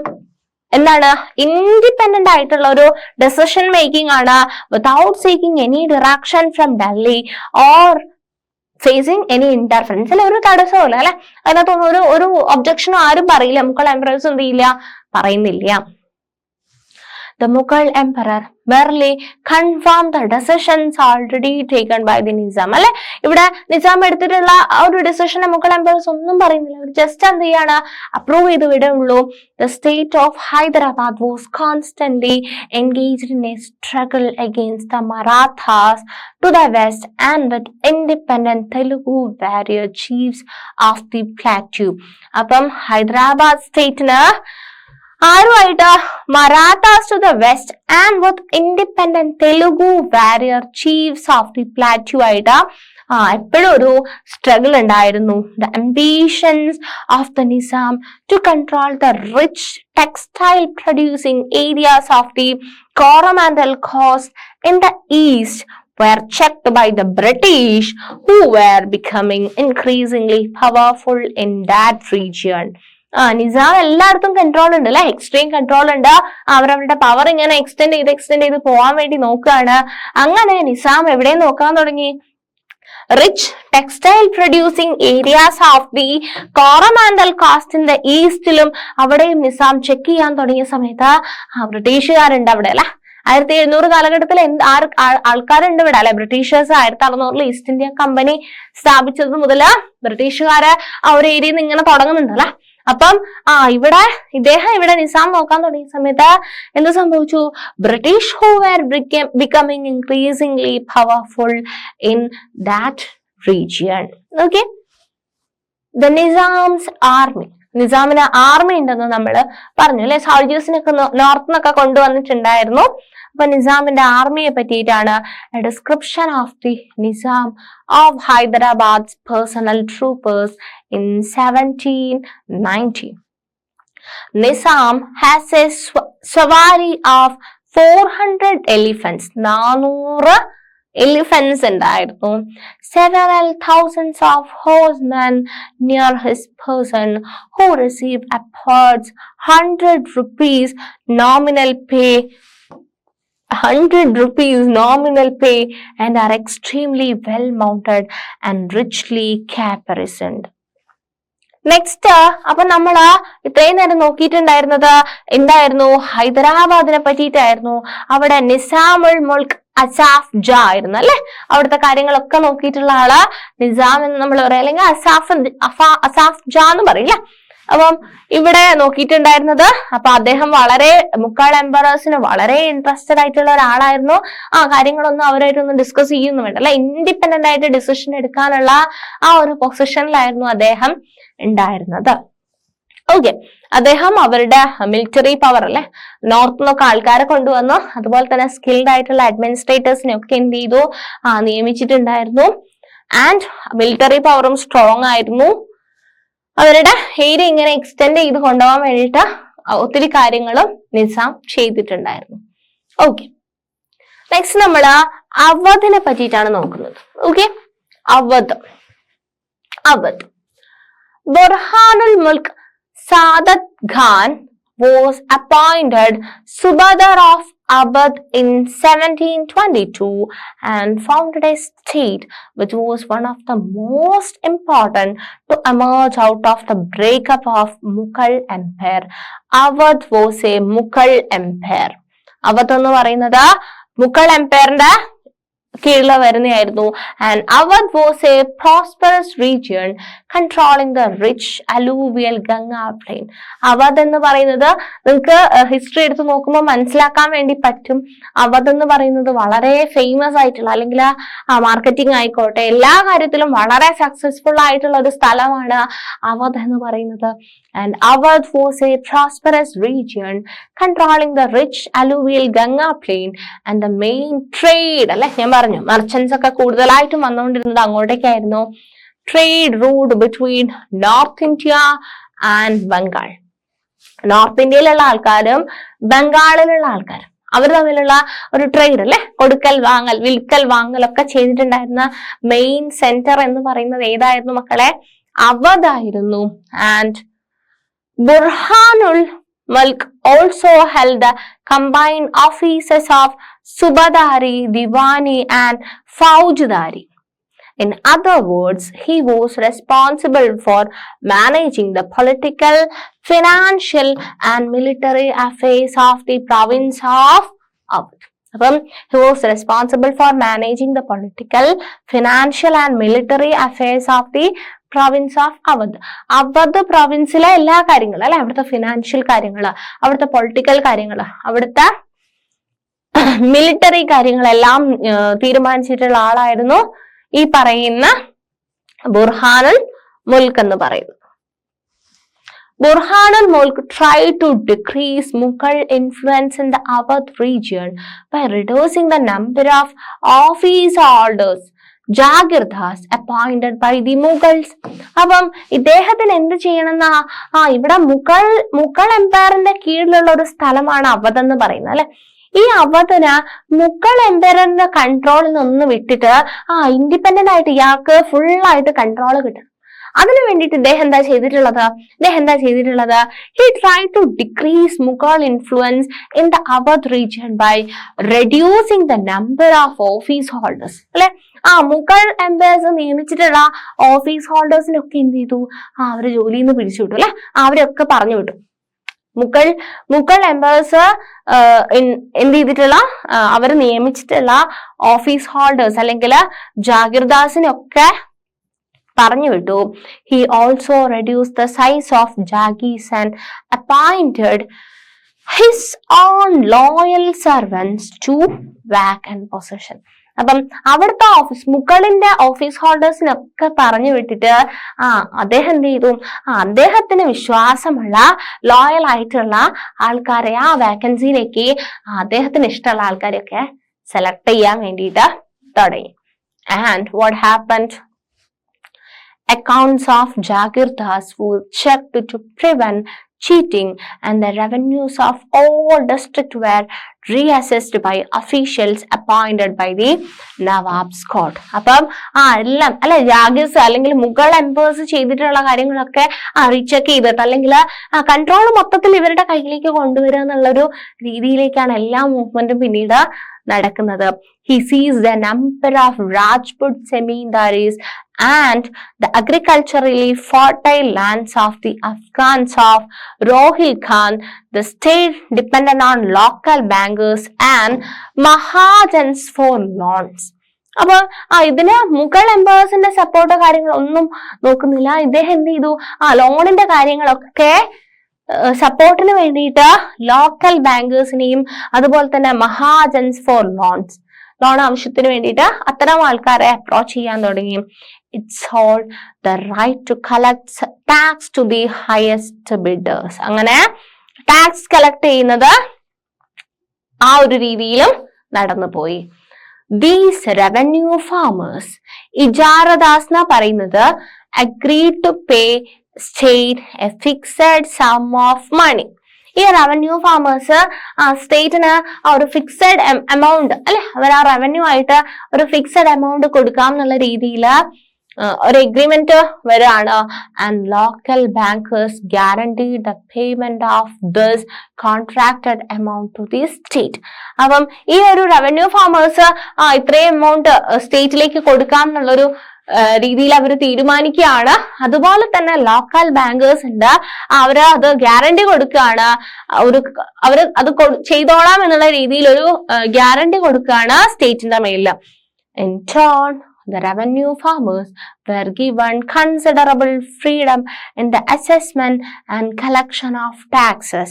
എന്താണ്, ഇൻഡിപെൻഡന്റ് ആയിട്ടുള്ള ഒരു ഡെസിഷൻ മേക്കിംഗ് ആണ്, without seeking any direction from Delhi or facing any interference. അല്ലെ, ഒരു തടസ്സമില്ല അല്ലെ, അതിനകത്തൊന്നും ഒരു ഒബ്ജക്ഷനും ആരും പറയില്ല. മുഗൾ എംപറേഴ്സ് എന്ത് ചെയ്യില്ല, പറയുന്നില്ല. The Mughal Emperor merely confirmed the decisions already taken by the Nizam. അല്ലെ, ഇവിടെ നിസാം എടുത്തിട്ടുള്ള ഒരു ഡിസിഷനെ മുഗൾ എംപറേഴ്സ് ഒന്നും പറയുന്നില്ല. അവർ ജസ്റ്റ് എന്ത് ചെയ്യാണ്, അപ്രൂവ് ചെയ്ത് വിടുള്ളൂ. The state of Hyderabad was constantly engaged in a struggle against the Marathas to the west and with independent Telugu warrior chiefs of the plateau. അപ്പം ഹൈദരാബാദ് സ്റ്റേറ്റിന് ആരുമായിട്ട്, Marathas to the west and with independent Telugu warrior chiefs of the plateau ആയിട്ട് എപ്പോഴും ഒരു സ്ട്രഗിൾ ഉണ്ടായിരുന്നു. The ambitions of the Nizam to control the rich textile producing areas of the Coromandel coast in the east were checked by the British, who were becoming increasingly powerful in that region. Nizam എല്ലായിടത്തും കൺട്രോൾ ഉണ്ട് അല്ലെ, എക്സ്ട്രീം കൺട്രോൾ ഉണ്ട്. അവരവരുടെ പവർ ഇങ്ങനെ എക്സ്റ്റെൻഡ് ചെയ്ത് പോകാൻ വേണ്ടി നോക്കുകയാണ്. അങ്ങനെ നിസാം എവിടെ നോക്കാൻ തുടങ്ങി, rich textile producing areas of the Coromandel കാസ്റ്റിന്റെ ഈസ്റ്റിലും അവിടെയും നിസാം ചെക്ക് ചെയ്യാൻ തുടങ്ങിയ സമയത്ത് ബ്രിട്ടീഷുകാരുണ്ട് അവിടെ അല്ലെ. 1700 കാലഘട്ടത്തിൽ ആൾക്കാരുണ്ട് ഇവിടെ അല്ലെ. ബ്രിട്ടീഷേഴ്സ് 1600 ഈസ്റ്റ് ഇന്ത്യ കമ്പനി സ്ഥാപിച്ചത് മുതൽ ബ്രിട്ടീഷുകാര് ആ ഒരു ഏരിയയിൽ നിന്ന് ഇങ്ങനെ തുടങ്ങുന്നുണ്ടല്ലേ. അപ്പം ഇവിടെ നിസാം നോക്കാൻ തുടങ്ങിയ സമയത്ത് എന്ത് സംഭവിച്ചു, British who were becoming increasingly powerful in that region. Okay, the Nizam's army, നിസാമിന് ആർമി ഉണ്ടെന്ന് നമ്മൾ പറഞ്ഞു അല്ലെ. സോൾജേഴ്സിനൊക്കെ നോർത്തിനൊക്കെ കൊണ്ടുവന്നിട്ടുണ്ടായിരുന്നു. അപ്പൊ നിസാമിന്റെ ആർമിയെ പറ്റിയിട്ടാണ് description of the Nizam of Hyderabad's personal troopers in 1790. Nizam has a safari of 400 elephants. 400 elephants ഉണ്ടായിരുന്നു. Several thousands of horsemen near his person who receive upwards 100 rupees nominal pay and are extremely well mounted and richly caparisoned. Next, അപ്പൊ നമ്മള് ഇത്രയും നേരം നോക്കിയിട്ടുണ്ടായിരുന്നത് എന്തായിരുന്നു, ഹൈദരാബാദിനെ പറ്റിയിട്ടായിരുന്നു. അവിടെ നിസാമുൽ മുൽക്ക് അസാഫ് ജാ ആയിരുന്നു അല്ലെ. അവിടുത്തെ കാര്യങ്ങളൊക്കെ നോക്കിയിട്ടുള്ള ആള് നിസാം എന്ന് നമ്മൾ പറയാം, അല്ലെങ്കിൽ അസാഫ് ജാ എന്ന് പറയില്ല. അപ്പം ഇവിടെ നോക്കിയിട്ടുണ്ടായിരുന്നത്, അപ്പൊ അദ്ദേഹം വളരെ മുഗൾ എംപറേഴ്സിന് വളരെ ഇൻട്രസ്റ്റഡ് ആയിട്ടുള്ള ഒരാളായിരുന്നു. കാര്യങ്ങളൊന്നും അവരായിട്ടൊന്നും ഡിസ്കസ് ചെയ്യുന്നു വേണ്ട അല്ലെ. ഇൻഡിപെൻഡന്റ് ആയിട്ട് ഡിസിഷൻ എടുക്കാനുള്ള ആ ഒരു പൊസിഷനിലായിരുന്നു അദ്ദേഹം ഉണ്ടായിരുന്നത്. ഓക്കെ, അദ്ദേഹം അവരുടെ മിലിറ്ററി പവർ അല്ലെ, നോർത്ത് നിന്നൊക്കെ ആൾക്കാരെ കൊണ്ടുവന്നു. അതുപോലെ തന്നെ സ്കിൽഡ് ആയിട്ടുള്ള അഡ്മിനിസ്ട്രേറ്റേഴ്സിനെ ഒക്കെ എന്ത് ചെയ്തു, നിയമിച്ചിട്ടുണ്ടായിരുന്നു. ആൻഡ് മിലിറ്ററി പവറും സ്ട്രോങ് ആയിരുന്നു. അവരുടെ ഏരിയ ഇങ്ങനെ എക്സ്റ്റെൻഡ് ചെയ്ത് കൊണ്ടുപോകാൻ വേണ്ടിയിട്ട് ഒത്തിരി കാര്യങ്ങളും നിസാം ചെയ്തിട്ടുണ്ടായിരുന്നു. ഓക്കെ, നെക്സ്റ്റ് നമ്മൾ അവധിനെ പറ്റിയിട്ടാണ് നോക്കുന്നത്. Okay, Awadh ബുർഹാനുൽ Mulk Saadat Khan was appointed subadar of Awadh in 1722 and founded a state which was one of the most important to emerge out of the breakup of Mughal Empire. Awadh was a Mughal Empire. Awadh എന്ന് പറയുന്നത് മുഗൾ എംപയറിന്റെ കീഴിൽ വരുന്നതായിരുന്നു. And Awadh was a prosperous region controlling the rich alluvial Ganga plain. Awadh എന്ന് പറയുന്നത് നിങ്ങൾക്ക് ഹിസ്റ്ററി എടുത്ത് നോക്കുമ്പോൾ മനസ്സിലാക്കാൻ വേണ്ടി പറ്റും. അവധ് എന്ന് പറയുന്നത് വളരെ ഫേമസ് ആയിട്ടുള്ള, അല്ലെങ്കിൽ മാർക്കറ്റിംഗ് ആയിക്കോട്ടെ എല്ലാ കാര്യത്തിലും വളരെ സക്സസ്ഫുൾ ആയിട്ടുള്ള ഒരു സ്ഥലമാണ് അവധ് എന്ന് പറയുന്നത്. And Awadh was a prosperous region controlling the rich alluvial Ganga plain and the main trade. അല്ലെ, ഞാൻ പറഞ്ഞു മെർച്ചൻസ് ഒക്കെ കൂടുതലായിട്ടും വന്നുകൊണ്ടിരുന്നത് അങ്ങോട്ടേക്കായിരുന്നു. Trade route between north India and Bengal. North ഇന്ത്യയിലുള്ള ആൾക്കാരും ബംഗാളിലുള്ള ആൾക്കാരും അവർ തമ്മിലുള്ള ഒരു ട്രേഡ് അല്ലെ, കൊടുക്കൽ വാങ്ങൽ, വിൽക്കൽ വാങ്ങൽ ഒക്കെ ചെയ്തിട്ടുണ്ടായിരുന്ന മെയിൻ സെന്റർ എന്ന് പറയുന്നത് ഏതായിരുന്നു മക്കളെ? അവധ് ആയിരുന്നു. And Burhanul Mulk also held the combined offices of subadari, diwani and faujdari. In other words, he was responsible for managing the political, financial and military affairs of the province of Awadh. He was responsible for managing the political, financial and military affairs of the province of Awadh. Awadh പ്രൊവിൻസിലെ എല്ലാ കാര്യങ്ങളും അല്ലെ, അവിടുത്തെ ഫിനാൻഷ്യൽ കാര്യങ്ങള്, അവിടുത്തെ പൊളിറ്റിക്കൽ കാര്യങ്ങള്, അവിടുത്തെ മിലിറ്ററി കാര്യങ്ങളെല്ലാം തീരുമാനിച്ചിട്ടുള്ള ആളായിരുന്നു ഈ പറയുന്ന ബുർഹാനുൽ മുൽക്ക് എന്ന് പറയുന്നത്. Burhanul Mulk tried to decrease Mughal influence in the Awadh region by reducing the number of office holders, ജാഗിർദാസ് appointed by the Mughals. അപ്പം ഇദ്ദേഹത്തിന് എന്ത് ചെയ്യണമെന്നാ, ഇവിടെ മുഗൾ എംപയറിന്റെ കീഴിലുള്ള ഒരു സ്ഥലമാണ് അവധ് എന്ന് പറയുന്നത് അല്ലെ. ഈ അവധിന് മുഗൾ എംപയറിന്റെ കൺട്രോളിൽ നിന്ന് വിട്ടിട്ട് ഇൻഡിപെൻഡന്റ് ആയിട്ട് ഇയാൾക്ക് ഫുൾ ആയിട്ട് കൺട്രോൾ കിട്ടണം. അതിനു വേണ്ടിയിട്ട് ഇദ്ദേഹം എന്താ ചെയ്തിട്ടുള്ളത്? He tried to decrease Mughal influence in the Awadh region by reducing the number of office holders. അല്ലെ, മുഗൾ എംപയേഴ്സ് നിയമിച്ചിട്ടുള്ള ഓഫീസ് ഹോൾഡേഴ്സിനൊക്കെ എന്ത് ചെയ്തു? അവര് ജോലിയിൽ നിന്ന് പിടിച്ചു വിട്ടു അല്ലെ, അവരൊക്കെ പറഞ്ഞു വിട്ടു. മുഗൾ എംപയേഴ്സ് എന്ത് ചെയ്തിട്ടുള്ള അവർ നിയമിച്ചിട്ടുള്ള ഓഫീസ് ഹോൾഡേഴ്സ് അല്ലെങ്കിൽ ജാഗിർദാസിനൊക്കെ പറഞ്ഞു വിട്ടു. He also reduced the size of jagis and appointed his own loyal servants to vacant possession. അപ്പം അവിടുത്തെ മുഗളിന്റെ ഓഫീസ് ഹോൾഡേഴ്സിനൊക്കെ പറഞ്ഞു വിട്ടിട്ട് അദ്ദേഹം എന്ത് ചെയ്തു? അദ്ദേഹത്തിന് വിശ്വാസമുള്ള ലോയൽ ആയിട്ടുള്ള ആൾക്കാരെ ആ വാക്കൻസിയിലേക്ക് അദ്ദേഹത്തിന് ഇഷ്ടമുള്ള ആൾക്കാരെയൊക്കെ സെലക്ട് ചെയ്യാൻ വേണ്ടിയിട്ട് തുടങ്ങി. And what happened? Accounts of Jagirdas were checked to prevent cheating and the revenues of all districts were reassessed by officials appointed by the Nawab's court. അപ്പം എല്ലാം അല്ലെ, ജാഗിർസ് അല്ലെങ്കിൽ മുഗൾ എംപേഴ്സ് ചെയ്തിട്ടുള്ള കാര്യങ്ങളൊക്കെ റീചെക്ക് ചെയ്തിട്ട് അല്ലെങ്കിൽ കൺട്രോൾ മൊത്തത്തിൽ ഇവരുടെ കയ്യിലേക്ക് കൊണ്ടുവരിക എന്നുള്ളൊരു രീതിയിലേക്കാണ് എല്ലാ മൂവ്മെന്റും പിന്നീട് നടക്കുന്നത്. He seized a number of Rajput zamindars and the agriculturally fertile lands of the Afghans of Rohil Khan. The state depended on local bankers and Mahajans for loans. അപ്പൊ ഇതിന് മുഗൾ എംപയേഴ്സിന്റെ സപ്പോർട്ടോ കാര്യങ്ങളൊന്നും നോക്കുന്നില്ല. ഇദ്ദേഹം എന്ത് ചെയ്തു? ലോണിന്റെ കാര്യങ്ങളൊക്കെ സപ്പോർട്ടിന് വേണ്ടിയിട്ട് ലോക്കൽ ബാങ്കേഴ്സിനെയും അതുപോലെ തന്നെ മഹാജൻസ് ഫോർ ലോൺ ആവശ്യത്തിന് വേണ്ടിയിട്ട് അത്തരം ആൾക്കാരെ അപ്രോച്ച് ചെയ്യാൻ തുടങ്ങി. It's all the right to collect tax to the highest bidders. അങ്ങനെ ടാക്സ് കളക്ട് ചെയ്യുന്നത് ആ ഒരു രീതിയിലും നടന്നു പോയി. ദീസ് റവന്യൂ ഫാമേഴ്സ്, ഇജാറദാസ് എന്ന് പറയുന്നത്, agreed to pay state a fixed sum of money. ഈ റവന്യൂ ഫാമേഴ്സ് സ്റ്റേറ്റിന് ഒരു ഫിക്സഡ് എമൗണ്ട് അല്ലെ, അവർ ആ റവന്യൂ ആയിട്ട് ഒരു ഫിക്സഡ് എമൗണ്ട് കൊടുക്കാം എന്നുള്ള രീതിയിൽ ഒരു എഗ്രിമെന്റ് വരാണ്. And local bankers guarantee the payment of this contracted amount to the state. അപ്പം ഈ ഒരു റവന്യൂ ഫാമേഴ്സ് ഇത്രയും എമൗണ്ട് സ്റ്റേറ്റിലേക്ക് കൊടുക്കാം എന്നുള്ളൊരു രീതിയിൽ അവർ തീരുമാനിക്കുകയാണ്. അതുപോലെ തന്നെ ലോക്കൽ ബാങ്കേഴ്സ് ഉണ്ട്, അവര് അത് ഗ്യാരണ്ടി കൊടുക്കുകയാണ്, അവര് അത് ചെയ്തോളാം എന്നുള്ള രീതിയിൽ ഒരു ഗ്യാരണ്ടി കൊടുക്കുകയാണ് സ്റ്റേറ്റിന്റെ മേലിൽ. In turn, the revenue farmers were given considerable freedom in the assessment and collection of taxes.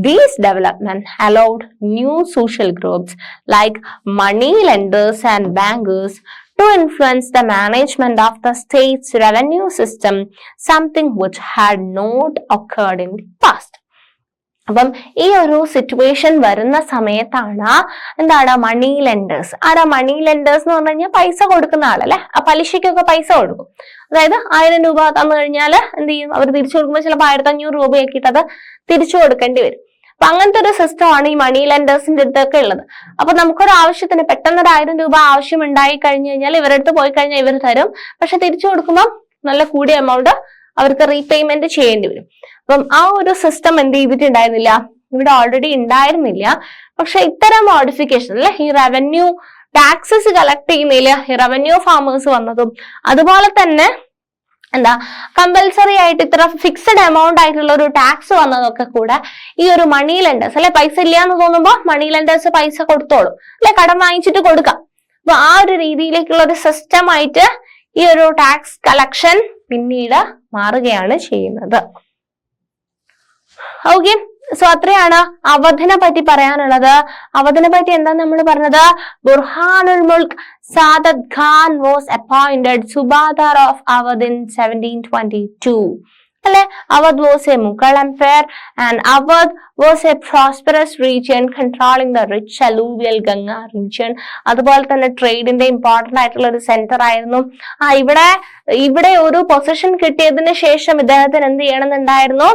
These developments allowed new social groups like money lenders and bankers to influence the management of the state's revenue system, something which had not occurred in the past. അപ്പം ഈ ഒരു സിറ്റുവേഷൻ വരുന്ന സമയത്താണ് എന്താണ് മണി ലെൻഡേഴ്സ്. ആരാ മണി ലെൻഡേഴ്സ് എന്ന് പറഞ്ഞു കഴിഞ്ഞാൽ പൈസ കൊടുക്കുന്ന ആളല്ലേ, ആ പലിശയ്ക്കൊക്കെ പൈസ കൊടുക്കും. അതായത് 1000 രൂപ തന്നു കഴിഞ്ഞാൽ എന്ത് ചെയ്യും, അവർ തിരിച്ചു കൊടുക്കുമ്പോൾ ചിലപ്പോൾ 1500 രൂപയാക്കിയിട്ട് അത് തിരിച്ചു കൊടുക്കേണ്ടി വരും. അപ്പൊ അങ്ങനത്തെ ഒരു സിസ്റ്റം ആണ് ഈ മണി ലെൻഡേഴ്സിന്റെ അടുത്തൊക്കെ ഉള്ളത്. അപ്പൊ നമുക്കൊരു ആവശ്യത്തിന് പെട്ടെന്ന് 1000 രൂപ ആവശ്യം ഉണ്ടായി കഴിഞ്ഞു കഴിഞ്ഞാൽ ഇവരുടെ അടുത്ത് പോയി കഴിഞ്ഞാൽ ഇവർ തരും, പക്ഷെ തിരിച്ചു കൊടുക്കുമ്പോൾ നല്ല കൂടിയ എമൗണ്ട് അവർക്ക് റീപേയ്മെന്റ് ചെയ്യേണ്ടി വരും. അപ്പം ആ ഒരു സിസ്റ്റം എന്ത് ചെയ്തിട്ടുണ്ടായിരുന്നില്ല, ഇവിടെ ഓൾറെഡി ഉണ്ടായിരുന്നില്ല. പക്ഷെ ഇത്തരം മോഡിഫിക്കേഷൻ അല്ലെ, ഈ റവന്യൂ ടാക്സസ് കളക്ട് ചെയ്യുന്നതില് ഈ റവന്യൂ ഫാമേഴ്സ് വന്നതും അതുപോലെ തന്നെ എന്താ കമ്പൽസറി ആയിട്ട് ഇത്ര ഫിക്സഡ് എമൗണ്ട് ആയിട്ടുള്ള ഒരു ടാക്സ് വന്നതൊക്കെ കൂടെ ഈ ഒരു മണി ലെൻഡേഴ്സ് അല്ലെ, പൈസ ഇല്ല എന്ന് തോന്നുമ്പോൾ മണി ലെൻഡേഴ്സ് പൈസ കൊടുത്തോളും അല്ലെ, കടം വാങ്ങിച്ചിട്ട് കൊടുക്കാം. അപ്പൊ ആ ഒരു രീതിയിലേക്കുള്ള ഒരു സിസ്റ്റം ആയിട്ട് ഈ ഒരു ടാക്സ് കളക്ഷൻ പിന്നീട് മാറുകയാണ് ചെയ്യുന്നത്. ഓക്കെ, സോ അത്രയാണ് അവധിനെ പറ്റി പറയാനുള്ളത്. അവധിനെ പറ്റി എന്താ നമ്മൾ പറഞ്ഞത്, Burhanul Mulk Saadat Khan was appointed subadar of Awadh in 1722. അല്ലെ, Awadh was a Mughal empire and Awadh was a prosperous region controlling the rich alluvial Ganga region. അതുപോലെ തന്നെ ട്രേഡിന്റെ ഇമ്പോർട്ടന്റ് ആയിട്ടുള്ള ഒരു സെന്റർ ആയിരുന്നു. ഇവിടെ ഒരു പൊസിഷൻ കിട്ടിയതിന് ശേഷം ഇദ്ദേഹത്തിന് എന്ത് ചെയ്യണമെന്നുണ്ടായിരുന്നു,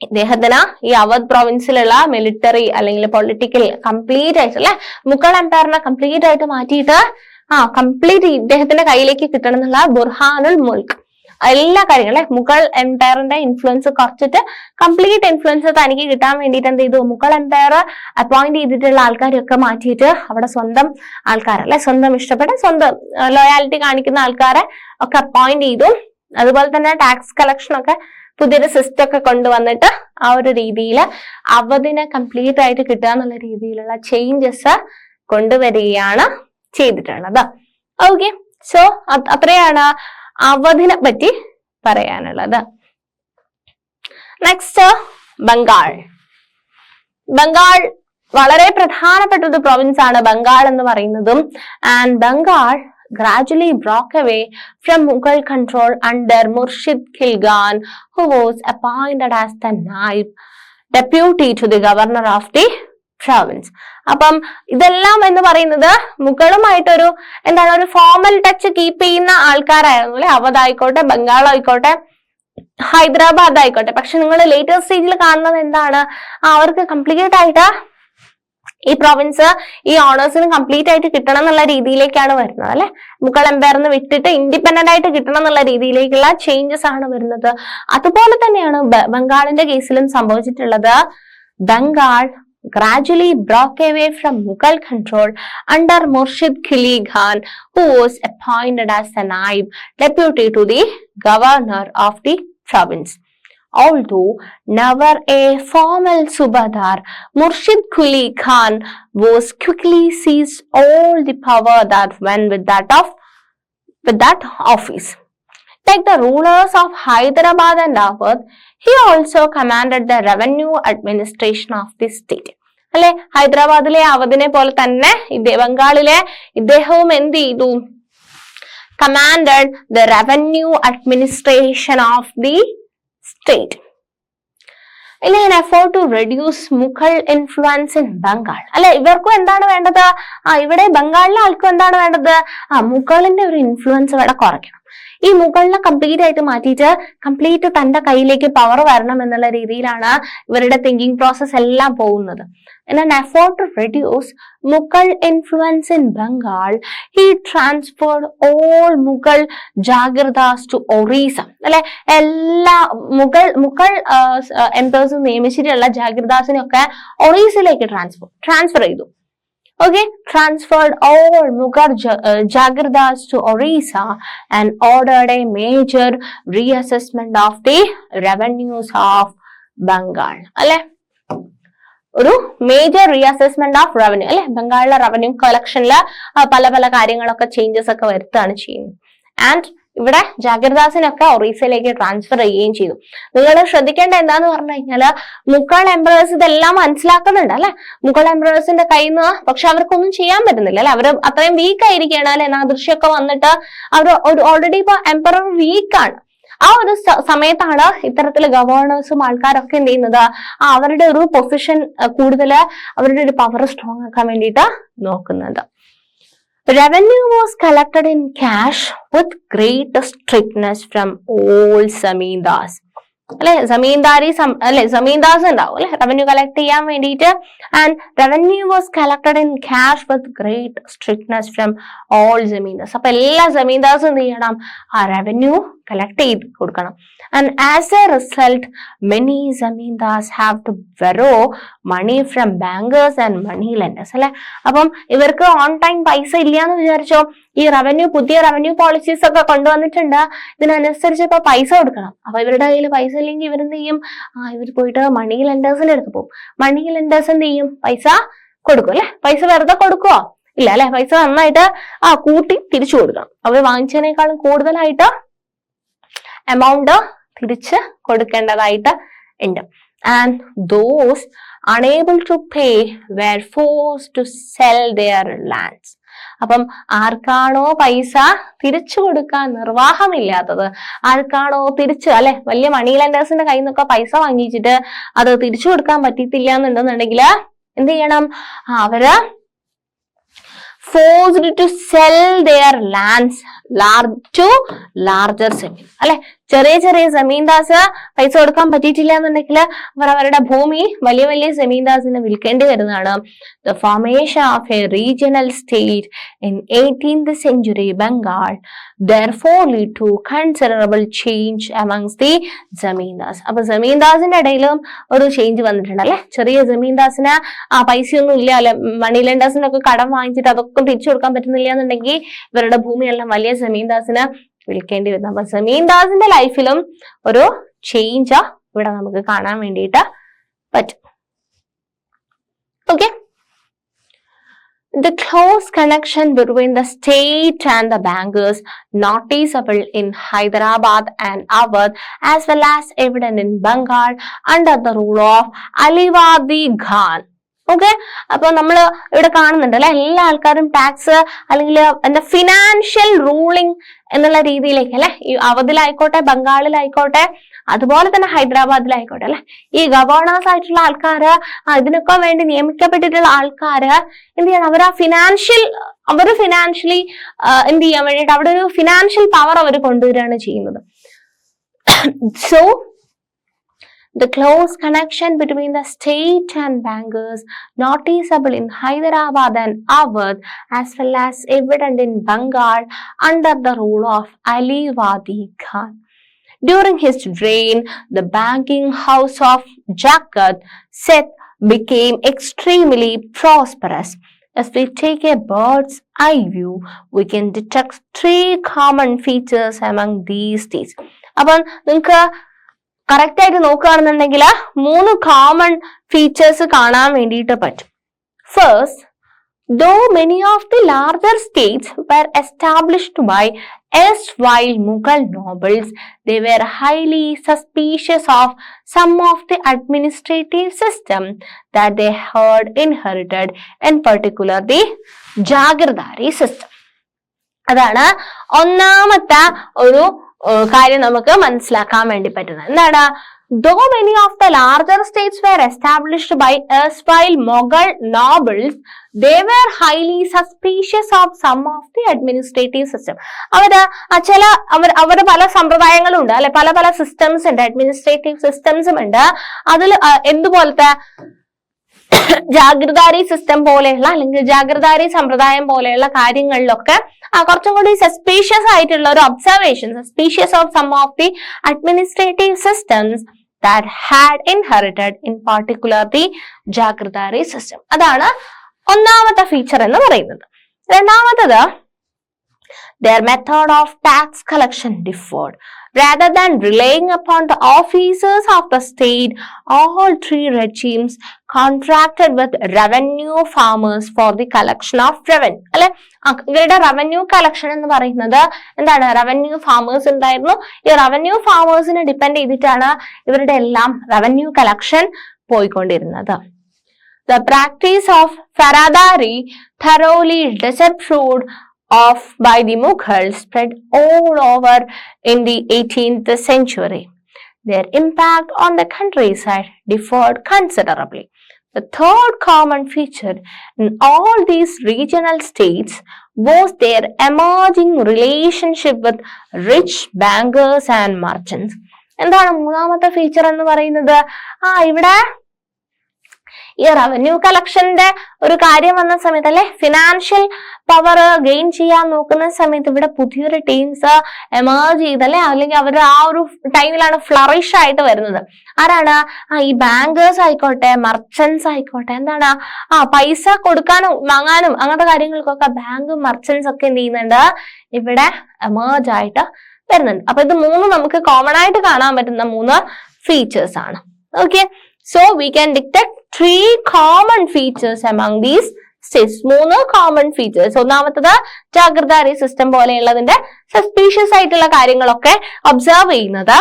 ഇദ്ദേഹത്തിന് ഈ അവധ് പ്രൊവിൻസിലുള്ള മിലിറ്ററി അല്ലെങ്കിൽ പൊളിറ്റിക്കൽ കംപ്ലീറ്റ് ആയിട്ട് അല്ലെ മുഗൾ എംപയറിനെ കംപ്ലീറ്റ് ആയിട്ട് മാറ്റിയിട്ട് കംപ്ലീറ്റ് ഇദ്ദേഹത്തിന്റെ കയ്യിലേക്ക് കിട്ടണം എന്നുള്ള ബുർഹാനുൽ മുൽക്ക് എല്ലാ കാര്യങ്ങളും അല്ലെ, മുഗൾ എംപയറിന്റെ ഇൻഫ്ലുവൻസ് കുറച്ചിട്ട് കംപ്ലീറ്റ് ഇൻഫ്ലുവൻസ് തനിക്ക് കിട്ടാൻ വേണ്ടിയിട്ട് എന്ത് ചെയ്തു, മുഗൾ എംപയർ അപ്പോയിന്റ് ചെയ്തിട്ടുള്ള ആൾക്കാരെയൊക്കെ മാറ്റിയിട്ട് അവിടെ സ്വന്തം ആൾക്കാരല്ലെ, സ്വന്തം ഇഷ്ടപ്പെട്ട സ്വന്തം ലോയാലിറ്റി കാണിക്കുന്ന ആൾക്കാരെ ഒക്കെ അപ്പോയിന്റ് ചെയ്തു. അതുപോലെ തന്നെ ടാക്സ് കളക്ഷൻ ഒക്കെ പുതിയൊരു സിസ്റ്റം ഒക്കെ കൊണ്ടുവന്നിട്ട് ആ ഒരു രീതിയിൽ അവധിനെ കംപ്ലീറ്റ് ആയിട്ട് കിട്ടുക എന്നുള്ള രീതിയിലുള്ള ചേഞ്ചസ് കൊണ്ടുവരികയാണ് ചെയ്തിട്ടുള്ളത്. ഓക്കെ, സോ അത്രയാണ് അവധിനെ പറ്റി പറയാനുള്ളത്. നെക്സ്റ്റ് ബംഗാൾ. ബംഗാൾ വളരെ പ്രധാനപ്പെട്ട ഒരു പ്രൊവിൻസ് ആണ് ബംഗാൾ എന്ന് പറയുന്നതും. And Bengal gradually broke away from Mughal control under Murshid Khilgan, who was appointed as the Naib deputy to the governor of the province. അപ്പം ഇതെല്ലാം എന്ന് പറയുന്നത് മുഗളുമായിട്ടൊരു എന്താണ് ഒരു ഫോർമൽ ടച്ച് കീപ്പ് ചെയ്യുന്ന ആൾക്കാരായിരുന്നു അല്ലെ, അവധ് ആയിക്കോട്ടെ, ബംഗാൾ ആയിക്കോട്ടെ, ഹൈദരാബാദ് ആയിക്കോട്ടെ. പക്ഷെ നിങ്ങൾ ലേറ്റസ്റ്റ് സ്റ്റേജിൽ കാണുന്നത് എന്താണ്, അവർക്ക് കംപ്ലീറ്റ് ആയിട്ട് ഈ പ്രൊവിൻസ് ഈ ഓണേഴ്സിന് കംപ്ലീറ്റ് ആയിട്ട് കിട്ടണം എന്നുള്ള രീതിയിലേക്കാണ് വരുന്നത് അല്ലെ, മുഗൾ എംപയറിന് വിട്ടിട്ട് ഇൻഡിപെൻഡന്റ് ആയിട്ട് കിട്ടണം എന്നുള്ള രീതിയിലേക്കുള്ള ചേഞ്ചസ് ആണ് വരുന്നത്. അതുപോലെ തന്നെയാണ് ബംഗാളിന്റെ കേസിലും സംഭവിച്ചിട്ടുള്ളത്. Bengal gradually broke away from Mughal control under Murshid Quli Khan, who was appointed as the Naib deputy to the governor of the province. Although never a formal subadar, Murshid Quli Khan was quickly seized all the power that went with that office. Like the rulers of Hyderabad and Awadh, he also commanded the revenue administration of the state. അല്ലെ, ഹൈദരാബാദിലെ അവധിനെ പോലെ തന്നെ ബംഗാളിലെ ഇദ്ദേഹവും എന്ത് ചെയ്തു, commanded the revenue administration of the state in an effort to reduce Mughal influence in Bengal. അല്ലെ, ഇവർക്കും എന്താണ് വേണ്ടത്, ഇവിടെ ബംഗാളിലെ ആൾക്കും എന്താണ് വേണ്ടത്, മുഗളിന്റെ ഒരു ഇൻഫ്ലുവൻസ് ഇവിടെ കുറയ്ക്കണം. ഈ മുഗളിനെ കംപ്ലീറ്റ് ആയിട്ട് മാറ്റിയിട്ട് കംപ്ലീറ്റ് തന്റെ കയ്യിലേക്ക് പവർ വരണം എന്നുള്ള രീതിയിലാണ് ഇവരുടെ തിങ്കിങ് പ്രോസസ് എല്ലാം പോകുന്നത്. In an effort to reduce Mughal influence in Bengal, he transferred all Mughal Jagirdars to Orissa. അല്ലെ, എല്ലാ മുഗൾ എംപേഴ്സും നിയമിച്ചിട്ടുള്ള ജാഗിർദാസിനെയൊക്കെ ഒറീസയിലേക്ക് ട്രാൻസ്ഫർ ചെയ്തു. Okay, transferred all Mughal Jagirdars to Orissa and ordered a major reassessment of the revenues of Bengal. അല്ലെ, ഒരു മേജർ റീഅസസ്മെന്റ് ഓഫ് റവന്യൂ അല്ലെ, ബംഗാളിലെ റവന്യൂ കളക്ഷനില് പല പല കാര്യങ്ങളൊക്കെ ചേഞ്ചസ് ഒക്കെ വരുത്തുകയാണ് ചെയ്യുന്നത്. ആൻഡ് ഇവിടെ ജാഗിർദാസിനൊക്കെ ഒറീസയിലേക്ക് ട്രാൻസ്ഫർ ചെയ്യുകയും ചെയ്തു. നിങ്ങൾ ശ്രദ്ധിക്കേണ്ട എന്താന്ന് പറഞ്ഞു കഴിഞ്ഞാല് മുഗൾ എംപറേഴ്സ് ഇതെല്ലാം മനസ്സിലാക്കുന്നുണ്ട് അല്ലെ, മുഗൾ എംപറേഴ്സിന്റെ കയ്യിൽ നിന്ന്. പക്ഷെ അവർക്കൊന്നും ചെയ്യാൻ പറ്റുന്നില്ല അല്ലെ, അവർ അത്രയും വീക്ക് ആയിരിക്കുകയാണ് അല്ലെ. നാദിർഷയൊക്കെ വന്നിട്ട് അവർ ഓൾറെഡി ഇപ്പൊ എംപറർ വീക്കാണ്. ആ ഒരു സമയത്താണ് ഇത്തരത്തില് ഗവർണേഴ്സും ആൾക്കാരൊക്കെ എന്ത് ചെയ്യുന്നത്, അവരുടെ ഒരു പൊസിഷൻ കൂടുതൽ, അവരുടെ ഒരു പവർ സ്ട്രോങ് ആക്കാൻ വേണ്ടിയിട്ട് നോക്കുന്നത്. Revenue was collected in cash with great strictness from all zamindars. അല്ലെ, zamindars ഉണ്ടാവും അല്ലെ റവന്യൂ കളക്ട് ചെയ്യാൻ വേണ്ടിയിട്ട്. And revenue was collected in cash with great strictness from all zamindars. അപ്പൊ എല്ലാ zamindars എന്ത് ചെയ്യണം, ആ റവന്യൂ കളക്ട് ചെയ്ത് കൊടുക്കണം. And as a result, many zamindars have to borrow money from bankers and money lenders. അല്ലെ, അപ്പം ഇവർക്ക് ഓൺ ടൈം പൈസ ഇല്ലാന്ന് വിചാരിച്ചോ, ഈ പുതിയ റവന്യൂ പോളിസീസ് ഒക്കെ കൊണ്ടുവന്നിട്ടുണ്ട്. ഇതിനനുസരിച്ച് ഇപ്പൊ പൈസ കൊടുക്കണം. അപ്പൊ ഇവരുടെ കയ്യിൽ പൈസ ഇല്ലെങ്കിൽ ഇവരെന്ത് ചെയ്യും, ഇവർ പോയിട്ട് മണി ലെൻഡേഴ്സിന്റെ അടുത്ത് പോകും. മണി ലെൻഡേഴ്സ് എന്ത് ചെയ്യും, പൈസ കൊടുക്കും അല്ലെ. പൈസ വെറുതെ കൊടുക്കുവോ, ഇല്ല അല്ലെ, പൈസ നന്നായിട്ട് കൂട്ടി തിരിച്ചു കൊടുക്കണം. അവർ വാങ്ങിച്ചതിനേക്കാളും കൂടുതലായിട്ട് എമൗണ്ട് തിരിച്ച് കൊടുക്കേണ്ടതായിട്ട് ഉണ്ട്. And those unable to pay were forced to sell their lands. അപ്പം ആർക്കാണോ പൈസ തിരിച്ചു കൊടുക്കാൻ നിർവാഹമില്ലാത്തത്, ആർക്കാണോ തിരിച്ച് അല്ലെ വലിയ മണി ലെൻഡേഴ്സിന്റെ കയ്യിൽ നിന്നൊക്കെ പൈസ വാങ്ങിച്ചിട്ട് അത് തിരിച്ചു കൊടുക്കാൻ പറ്റിയിട്ടില്ല എന്നുണ്ടെന്നുണ്ടെങ്കിൽ എന്ത് ചെയ്യണം, അവര് forced to sell their lands to larger zamindars. അല്ലെ, ചെറിയ ചെറിയ zamindars പൈസ കൊടുക്കാൻ പറ്റിയിട്ടില്ല എന്നുണ്ടെങ്കിൽ അവർ അവരുടെ ഭൂമി വലിയ വലിയ zamindars വിൽക്കേണ്ടി വരുന്നതാണ്. The formation of a regional state in 18th century Bengal therefore lead to considerable change amongst the zamindars. അപ്പൊ zamindars-ന്റെ ഇടയിലും ഒരു ചേഞ്ച് വന്നിട്ടുണ്ട് അല്ലെ. ചെറിയ zamindars-ന് പൈസയൊന്നും ഇല്ല അല്ലെ, മണി ലെൻഡേഴ്സിനൊക്കെ കടം വാങ്ങിച്ചിട്ട് അതൊക്കെ തിരിച്ചു കൊടുക്കാൻ പറ്റുന്നില്ല എന്നുണ്ടെങ്കിൽ ഇവരുടെ ഭൂമിയെല്ലാം വലിയ zamindars-ന് വിൽക്കേണ്ടി വരുന്നു. അപ്പൊ zamindars-ന്റെ ലൈഫിലും ഒരു ചേഞ്ച് ഇവിടെ നമുക്ക് കാണാൻ വേണ്ടിയിട്ട് പറ്റും. Okay, the close connection between the state and the bankers noticeable in Hyderabad and Awadh as well as evident in Bengal under the rule of Aliwadi Khan. Okay, അപ്പൊ നമ്മൾ ഇവിടെ കാണുന്നുണ്ട് അല്ലെ, എല്ലാ ആൾക്കാരും ടാക്സ് അല്ലെങ്കിൽ എന്താ ഫിനാൻഷ്യൽ റൂളിംഗ് എന്നുള്ള രീതിയിലേക്ക് അല്ലെ, ഈ അവധിലായിക്കോട്ടെ ബംഗാളിലായിക്കോട്ടെ അതുപോലെ തന്നെ ഹൈദരാബാദിലായിക്കോട്ടെ അല്ലെ, ഈ ഗവർണേഴ്സ് ആയിട്ടുള്ള ആൾക്കാര് ഇതിനൊക്കെ വേണ്ടി നിയമിക്കപ്പെട്ടിട്ടുള്ള ആൾക്കാര് എന്ത് ചെയ്യണം, അവര് ഫിനാൻഷ്യലി എന്ത് ചെയ്യാൻ വേണ്ടിയിട്ട് അവിടെ ഒരു ഫിനാൻഷ്യൽ പവർ അവർ കൊണ്ടുവരികയാണ് ചെയ്യുന്നത്. So the close connection between the state and bankers noticeable in Hyderabad and Awadh as well as evident in Bengal under the rule of Aliwadi Khan. During his reign, the banking house of Jagat Seth became extremely prosperous. As we take a bird's eye view, we can detect three common features among these states. അപ്പം നിങ്ങൾക്ക് കറക്റ്റ് ആയിട്ട് നോക്കുകയാണെന്നുണ്ടെങ്കിൽ 3 കോമൺ ഫീച്ചേഴ്സ് കാണാൻ വേണ്ടിയിട്ട് പറ്റും. First, though many of the larger states were established by erstwhile Mughal nobles, they were highly suspicious of some of the administrative system that they had inherited, in particular the Jagirdari system. അതാണ് ഒന്നാമത്തെ ഒരു കാര്യം നമുക്ക് മനസ്സിലാക്കാൻ വേണ്ടി പറ്റുന്നത്. എന്താണ്, Though many of the larger states were established by erstwhile Mughal nobles, they were highly suspicious of some of the administrative system. അവരുടെ പല സമ്പ്രദായങ്ങളും ഉണ്ട് അല്ലെ, പല പല സിസ്റ്റംസ് ഉണ്ട്, അഡ്മിനിസ്ട്രേറ്റീവ് സിസ്റ്റംസും ഉണ്ട്. അതിൽ എന്തുപോലത്തെ ജാഗ്രതാരി സിസ്റ്റം പോലെയുള്ള അല്ലെങ്കിൽ ജാഗ്രതാരി സമ്പ്രദായം പോലെയുള്ള കാര്യങ്ങളിലൊക്കെ കുറച്ചും കൂടി സസ്പീഷ്യസ് ആയിട്ടുള്ള ഒരു observation, suspicious of some of the administrative systems that had inherited in particular the jagirdari system. അതാണ് ഒന്നാമത്തെ ഫീച്ചർ എന്ന് പറയുന്നത്. രണ്ടാമത്തത്, their method of tax collection differed. Rather than relying upon the officers of the state, all three regimes contracted with revenue farmers for the collection of revenue. അല്ലെ, ഇവരുടെ റവന്യൂ കളക്ഷൻ എന്ന് പറയുന്നത് എന്താണ്? റവന്യൂ ഫാമേഴ്സ് ഉണ്ടായിരുന്നു. ഈ റവന്യൂ ഫാമേഴ്സിനെ ഡിപ്പെൻഡ് ചെയ്തിട്ടാണ് ഇവരുടെ എല്ലാം റവന്യൂ കളക്ഷൻ പോയിക്കൊണ്ടിരുന്നത്. The practice of faradari, thoroughly disapproved of by the Mughals, spread all over in the 18th century. Their impact on the countryside differed considerably. The third common feature in all these regional states was their emerging relationship with rich bankers and merchants. എന്താണ് മൂന്നാമത്തെ ഫീച്ചർ എന്ന് പറയുന്നത്? ഇവിടെ ഈ റവന്യൂ കളക്ഷന്റെ ഒരു കാര്യം വന്ന സമയത്ത് അല്ലെ, ഫിനാൻഷ്യൽ പവർ ഗെയിൻ ചെയ്യാൻ നോക്കുന്ന സമയത്ത് ഇവിടെ പുതിയൊരു ടീംസ് എമേർജ് ചെയ്തല്ലേ, അല്ലെങ്കിൽ അവർ ആ ഒരു ടൈമിലാണ് ഫ്ലറിഷ് ആയിട്ട് വരുന്നത്. ആരാണ്? ഈ ബാങ്കേഴ്സ് ആയിക്കോട്ടെ, മർച്ചന്റ്സ് ആയിക്കോട്ടെ, എന്താണ് പൈസ കൊടുക്കാനും വാങ്ങാനും അങ്ങനത്തെ കാര്യങ്ങൾക്കൊക്കെ ബാങ്കും മർച്ചന്റ്സ് ഒക്കെ എന്ത് ചെയ്യുന്നുണ്ട്? ഇവിടെ എമേർജ് ആയിട്ട് വരുന്നുണ്ട്. അപ്പൊ ഇത് മൂന്ന് നമുക്ക് കോമൺ ആയിട്ട് കാണാൻ പറ്റുന്ന മൂന്ന് ഫീച്ചേഴ്സ് ആണ്. Okay, so we can detect three common features among these states. മൂന്ന് കോമൺ ഫീച്ചേഴ്സ്. ഒന്നാമത്തത് ജാഗ്രതാരി സിസ്റ്റം പോലെയുള്ളതിന്റെ സസ്പീഷ്യസ് ആയിട്ടുള്ള കാര്യങ്ങളൊക്കെ ഒബ്സർവ് ചെയ്യുന്നത്.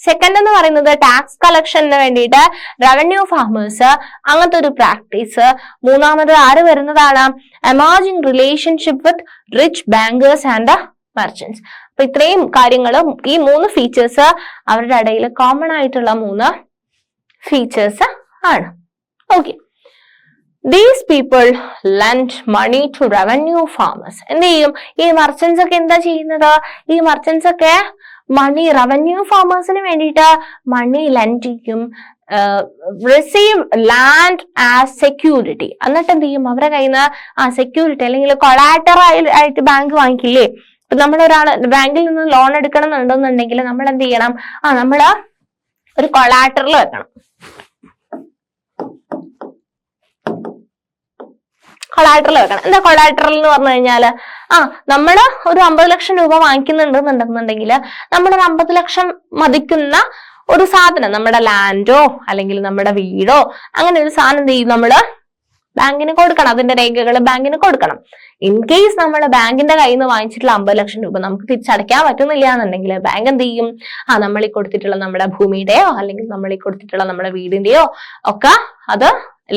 സെക്കൻഡ് എന്ന് പറയുന്നത് ടാക്സ് കളക്ഷന് വേണ്ടിയിട്ട് റവന്യൂ ഫാമേഴ്സ്, അങ്ങനത്തെ ഒരു പ്രാക്ടീസ്. മൂന്നാമത് ആര് വരുന്നതാണ്? Emerging relationship with rich bankers and merchants. അപ്പൊ ഇത്രയും കാര്യങ്ങളും ഈ മൂന്ന് ഫീച്ചേഴ്സ് അവരുടെ ഇടയിൽ കോമൺ ആയിട്ടുള്ള മൂന്ന് ഫീച്ചേഴ്സ് ആണ്. Okay, these people lend money to revenue farmers. എന്ത് ചെയ്യും? ഈ മർച്ചന്റ്സ് ഒക്കെ എന്താ ചെയ്യുന്നത്? ഈ മർച്ചന്റ്സ് ഒക്കെ മണി റവന്യൂ ഫാമേഴ്സിന് വേണ്ടിയിട്ട് മണി ലെൻഡ് ചെയ്യും. Receive land as security. എന്നിട്ട് എന്ത് ചെയ്യും? അവരുടെ കയ്യിൽ നിന്ന് സെക്യൂരിറ്റി അല്ലെങ്കിൽ കൊളാറ്ററൽ ആയിട്ട് ബാങ്ക് വാങ്ങിക്കില്ലേ? ഇപ്പൊ നമ്മളൊരാള് ബാങ്കിൽ നിന്ന് ലോൺ എടുക്കണം എന്നുണ്ടെന്നുണ്ടെങ്കിൽ നമ്മൾ എന്ത് ചെയ്യണം? നമ്മള് ഒരു കൊളാറ്ററൽ വെക്കണം. കൊളാറ്ററൽ വെക്കണം. എന്താ കൊളാറ്ററൽ എന്ന് പറഞ്ഞു കഴിഞ്ഞാല് നമ്മള് ഒരു 50 ലക്ഷം രൂപ വാങ്ങിക്കുന്നുണ്ടെന്നുണ്ടെങ്കിൽ നമ്മളൊരു 50 ലക്ഷം മതിക്കുന്ന ഒരു സാധനം, നമ്മുടെ ലാൻഡോ അല്ലെങ്കിൽ നമ്മുടെ വീടോ അങ്ങനെ ഒരു സാധനം എന്ത് ചെയ്യും? നമ്മള് ബാങ്കിന് കൊടുക്കണം. അതിന്റെ രേഖകൾ ബാങ്കിന് കൊടുക്കണം. ഇൻ കേസ് നമ്മുടെ ബാങ്കിന്റെ കയ്യിൽ നിന്ന് വാങ്ങിച്ചിട്ടുള്ള 50 ലക്ഷം രൂപ നമുക്ക് തിരിച്ചടയ്ക്കാൻ പറ്റുന്നില്ല എന്നുണ്ടെങ്കിൽ ബാങ്ക് എന്ത് ചെയ്യും? നമ്മൾ ഈ കൊടുത്തിട്ടുള്ള നമ്മുടെ ഭൂമിയുടെയോ അല്ലെങ്കിൽ നമ്മൾ ഈ കൊടുത്തിട്ടുള്ള നമ്മുടെ വീടിന്റെയോ ഒക്കെ അത്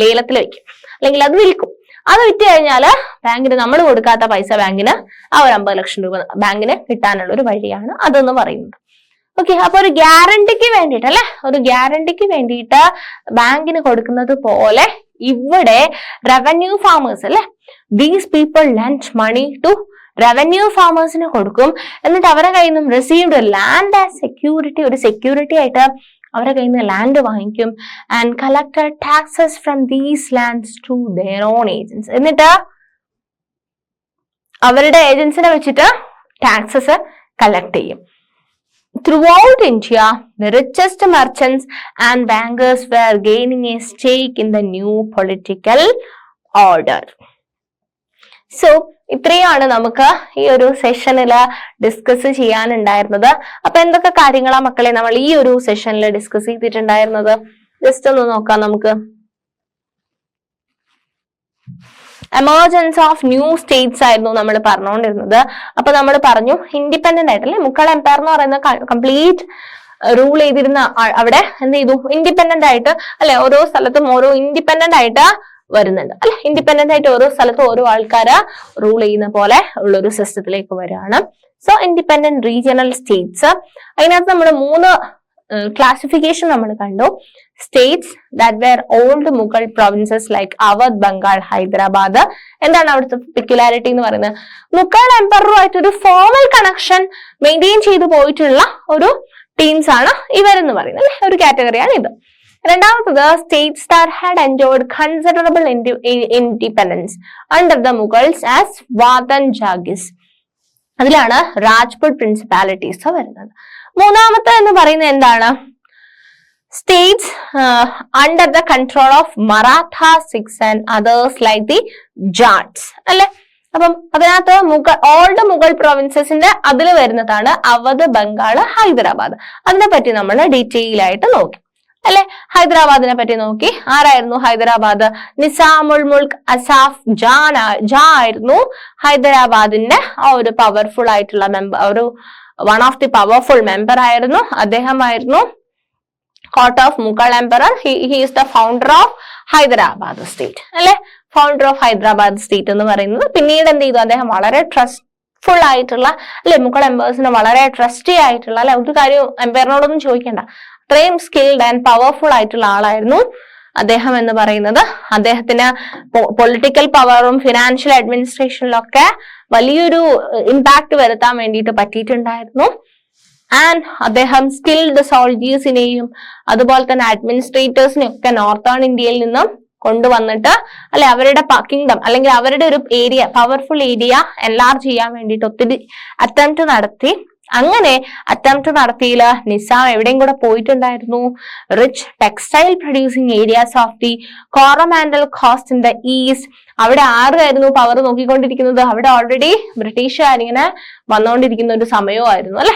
ലേലത്തിൽ വെക്കും, അല്ലെങ്കിൽ അത് വിൽക്കും. അത് വിറ്റ് കഴിഞ്ഞാല് ബാങ്കിന് നമ്മൾ കൊടുക്കാത്ത പൈസ ബാങ്കിന് ആ ഒരു 50 ലക്ഷം രൂപ ബാങ്കിന് കിട്ടാനുള്ള ഒരു വഴിയാണ് അതെന്ന് പറയുന്നത്. ഓക്കെ, അപ്പൊ ഒരു ഗ്യാരണ്ടിക്ക് വേണ്ടിയിട്ട് അല്ലെ, ഒരു ഗ്യാരണ്ടിക്ക് വേണ്ടിയിട്ട് ബാങ്കിന് കൊടുക്കുന്നത് പോലെ ഇവിടെ റവന്യൂ ഫാമേഴ്സ് അല്ലെ, these people lend money to revenue ഫാമേഴ്സിന് കൊടുക്കും. എന്നിട്ട് അവരുടെ കയ്യിൽ നിന്നും റിസീവ്ഡ് ലാൻഡ് ആസ് സെക്യൂരിറ്റി, ഒരു സെക്യൂരിറ്റി ആയിട്ട് അവരുടെ കയ്യിൽ നിന്ന് ലാൻഡ് വാങ്ങിക്കും. And collected taxes from these lands to their own agents. എന്നിട്ട് അവരുടെ ഏജൻസിനെ വെച്ചിട്ട് ടാക്സസ് കളക്ട് ചെയ്യും. Throughout India, the richest merchants and bankers were gaining a stake in the new political order. So, ഇത്രയാണ് നമുക്ക് ഈ ഒരു സെഷനിൽ ഡിസ്കസ് ചെയ്യാനുണ്ടായിരുന്നത്. അപ്പൊ എന്തൊക്കെ കാര്യങ്ങളാ മക്കളെ നമ്മൾ ഈ ഒരു സെഷനിൽ ഡിസ്കസ് ചെയ്തിട്ടുണ്ടായിരുന്നത്? ജസ്റ്റ് ഒന്ന് നോക്കാം നമുക്ക്. എമർജൻസ് ഓഫ് ന്യൂ സ്റ്റേറ്റ്സ് ആയിരുന്നു നമ്മൾ പറഞ്ഞുകൊണ്ടിരുന്നത്. അപ്പൊ നമ്മൾ പറഞ്ഞു ഇൻഡിപെൻഡന്റ് ആയിട്ട് അല്ലെ, മുഗൾ എംപയർ എന്ന് പറയുന്ന കംപ്ലീറ്റ് റൂൾ ചെയ്തിരുന്ന അവിടെ എന്ത് ചെയ്തു? ഇൻഡിപെൻഡന്റ് ആയിട്ട് അല്ലെ, ഓരോ സ്ഥലത്തും ഓരോ ഇൻഡിപെൻഡന്റ് ആയിട്ട് വരുന്നുണ്ട് അല്ലെ. ഇൻഡിപെൻഡന്റ് ആയിട്ട് ഓരോ സ്ഥലത്തും ഓരോ ആൾക്കാര് റൂൾ ചെയ്യുന്ന പോലെ ഉള്ളൊരു സിസ്റ്റത്തിലേക്ക് വരികയാണ്. So independent regional states. അതിനകത്ത് നമ്മൾ 3 ക്ലാസിഫിക്കേഷൻ നമ്മൾ കണ്ടു. States that were old Mughal provinces like Awadh, Bengal, Hyderabad. എന്താണ് അവിടുത്തെ പെക്യുലാരിറ്റി എന്ന് പറയുന്നത്? മുഗൾ എംപയറുമായിട്ട് ഒരു ഫോർമൽ കണക്ഷൻ മെയിൻറ്റെയിൻ ചെയ്തു പോയിട്ടുള്ള ഒരു ടീംസ് ആണ് ഇവരെന്ന് പറയുന്നത്, അല്ലെ? ഒരു കാറ്റഗറിയാണ് ഇത്. രണ്ടാമത്തത് states that had enjoyed considerable independence under the Mughals as watan jagirs. അതിലാണ് രാജ്പുട്ട് പ്രിൻസിപ്പാലിറ്റീസ് വരുന്നത്. മൂന്നാമത്തെ എന്ന് പറയുന്നത് എന്താണ്? States under the control of Maratha, Sikhs and others like the Jats, അല്ലെ? അപ്പം അതിനകത്ത് ഓൾഡ് മുഗൾ പ്രൊവിൻസസിന്റെ അതിൽ വരുന്നതാണ് അവധ്, ബംഗാൾ, ഹൈദരാബാദ്. അതിനെപ്പറ്റി നമ്മൾ ഡീറ്റെയിൽ ആയിട്ട് നോക്കി, അല്ലെ? ഹൈദരാബാദിനെ പറ്റി നോക്കി. ആരായിരുന്നു ഹൈദരാബാദ്? നിസാമുൽ മുൽക്ക് അസാഫ് ജാ ആയിരുന്നു ഹൈദരാബാദിന്റെ ആ ഒരു പവർഫുൾ ആയിട്ടുള്ള മെമ്പർ, ഒരു one of the powerful member ആയിരുന്നു. അദ്ദേഹമായിരുന്നു court of Mughal emperor. He is the founder of Hyderabad state, അല്ലെ? ഫൗണ്ടർ ഓഫ് ഹൈദരാബാദ് സ്റ്റേറ്റ് എന്ന് പറയുന്നത്. പിന്നീട് എന്ത് ചെയ്തു? അദ്ദേഹം വളരെ ട്രസ്റ്റ്ഫുൾ ആയിട്ടുള്ള, അല്ലെ, മുഗൾ എംപേഴ്സിന് വളരെ ട്രസ്റ്റി ആയിട്ടുള്ള, അല്ലെ, ഒരു കാര്യം എംപയറിനോടൊന്നും ചോദിക്കണ്ട, അത്രയും സ്കിൽഡ് ആൻഡ് പവർഫുൾ ആയിട്ടുള്ള ആളായിരുന്നു അദ്ദേഹം എന്ന് പറയുന്നത്. അദ്ദേഹത്തിന് പൊളിറ്റിക്കൽ പവറും ഫിനാൻഷ്യൽ അഡ്മിനിസ്ട്രേഷനിലും ഒക്കെ വലിയൊരു ഇമ്പാക്ട് വരുത്താൻ വേണ്ടിയിട്ട് പറ്റിയിട്ടുണ്ടായിരുന്നു. ആൻഡ് അദ്ദേഹം സ്കിൽഡ് സോൾജേഴ്സിനെയും അതുപോലെ തന്നെ അഡ്മിനിസ്ട്രേറ്റേഴ്സിനെയും ഒക്കെ നോർത്തേൺ ഇന്ത്യയിൽ നിന്നും കൊണ്ടുവന്നിട്ട്, അല്ലെ, അവരുടെ കിങ്ഡം അല്ലെങ്കിൽ അവരുടെ ഒരു ഏരിയ, പവർഫുൾ ഏരിയ എൻലാർജ് ചെയ്യാൻ വേണ്ടിയിട്ട് ഒത്തിരി അറ്റംപ്റ്റ് നടത്തി. അങ്ങനെ അറ്റംപ്റ്റ് നടത്തിയില്ല. നിസാം എവിടെയും കൂടെ പോയിട്ടുണ്ടായിരുന്നു? Rich textile producing areas of the Coromandel coast in the east. അവിടെ ആരായിരുന്നു പവർ നോക്കിക്കൊണ്ടിരിക്കുന്നത്? അവിടെ ഓൾറെഡി ബ്രിട്ടീഷുകാരിങ്ങനെ വന്നുകൊണ്ടിരിക്കുന്ന ഒരു സമയമായിരുന്നു, അല്ലെ?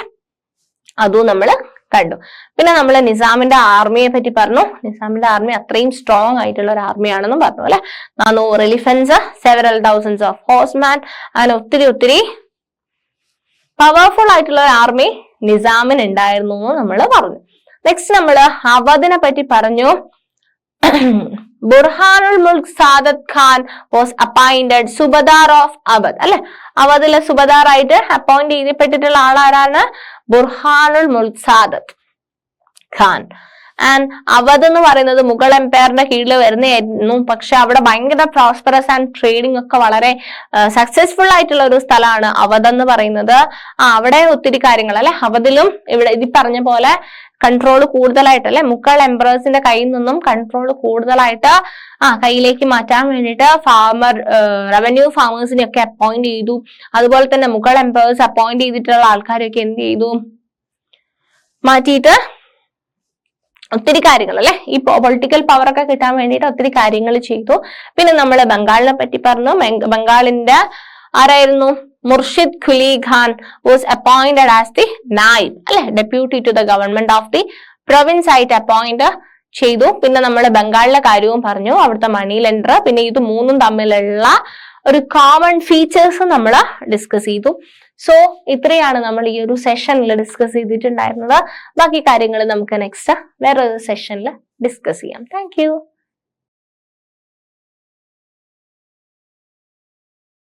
അതും നമ്മൾ കണ്ടു. പിന്നെ നമ്മൾ നിസാമിന്റെ ആർമിയെ പറ്റി പറഞ്ഞു. നിസാമിന്റെ ആർമി അത്രയും സ്ട്രോങ് ആയിട്ടുള്ള ഒരു ആർമിയാണെന്നും പറഞ്ഞു, അല്ലെ? 400 elephants, several thousands of horsemen, അങ്ങനെ ഒത്തിരി പവർഫുൾ ആയിട്ടുള്ള ഒരു ആർമി നിസാമിന് ഉണ്ടായിരുന്നു എന്ന് നമ്മൾ പറഞ്ഞു. നെക്സ്റ്റ് നമ്മൾ അവധിനെ പറ്റി പറഞ്ഞു. Burhanul Mulk Saadat Khan was appointed subadar of Awadh, അല്ലെ? അവധിലെ സുബദാർ ആയിട്ട് അപ്പോയിന്റ് ചെയ്യപ്പെട്ടിട്ടുള്ള ആളാരാണ്? ബുർഹാനുൽ മുൽക്ക് സാദത്ത് ഖാൻ. ആൻഡ് അവധ് എന്ന് പറയുന്നത് മുഗൾ എംപയറിന്റെ കീഴിൽ വരുന്നതായിരുന്നു. പക്ഷെ അവിടെ ഭയങ്കര പ്രോസ്പെറസ് ആൻഡ് ട്രേഡിംഗ് ഒക്കെ വളരെ സക്സസ്ഫുൾ ആയിട്ടുള്ള ഒരു സ്ഥലമാണ് അവധ് എന്ന് പറയുന്നത്. അവിടെ ഒത്തിരി കാര്യങ്ങൾ, അല്ലെ? അവധിലും ഇവിടെ ഇത് പറഞ്ഞ പോലെ കൺട്രോൾ കൂടുതലായിട്ട്, അല്ലെ, മുഗൾ എംപറേഴ്സിന്റെ കയ്യിൽ നിന്നും കൺട്രോൾ കൂടുതലായിട്ട് കയ്യിലേക്ക് മാറ്റാൻ വേണ്ടിയിട്ട് റവന്യൂ ഫാമേഴ്സിനെ ഒക്കെ അപ്പോയിന്റ് ചെയ്തു. അതുപോലെ തന്നെ മുഗൾ എംപറേഴ്സ് അപ്പോയിന്റ് ചെയ്തിട്ടുള്ള ആൾക്കാരൊക്കെ എന്ത് ചെയ്തു? മാറ്റിയിട്ട് ഒത്തിരി കാര്യങ്ങൾ, അല്ലെ, ഈ പൊളിറ്റിക്കൽ പവർ ഒക്കെ കിട്ടാൻ വേണ്ടിയിട്ട് ഒത്തിരി കാര്യങ്ങൾ ചെയ്തു. പിന്നെ നമ്മൾ ബംഗാളിനെ പറ്റി പറഞ്ഞു. ബംഗാളിന്റെ ആരായിരുന്നു? Murshid Quli Khan was appointed as the naib, അല്ലെ, deputy to the government of the province ആയിട്ട് അപ്പോയിന്റ് ചെയ്തു. പിന്നെ നമ്മൾ ബംഗാളിലെ കാര്യവും പറഞ്ഞു, അവിടുത്തെ മണി ലെൻഡർ. പിന്നെ ഇത് മൂന്നും തമ്മിലുള്ള ഒരു കോമൺ ഫീച്ചേഴ്സ് നമ്മൾ ഡിസ്കസ് ചെയ്തു. സോ ഇത്രയാണ് നമ്മൾ ഈ ഒരു സെഷനിൽ ഡിസ്കസ് ചെയ്തിട്ടുണ്ടായിരുന്നത്. ബാക്കി കാര്യങ്ങൾ നമുക്ക് നെക്സ്റ്റ് വേറൊരു സെഷനിൽ ഡിസ്കസ് ചെയ്യാം. താങ്ക്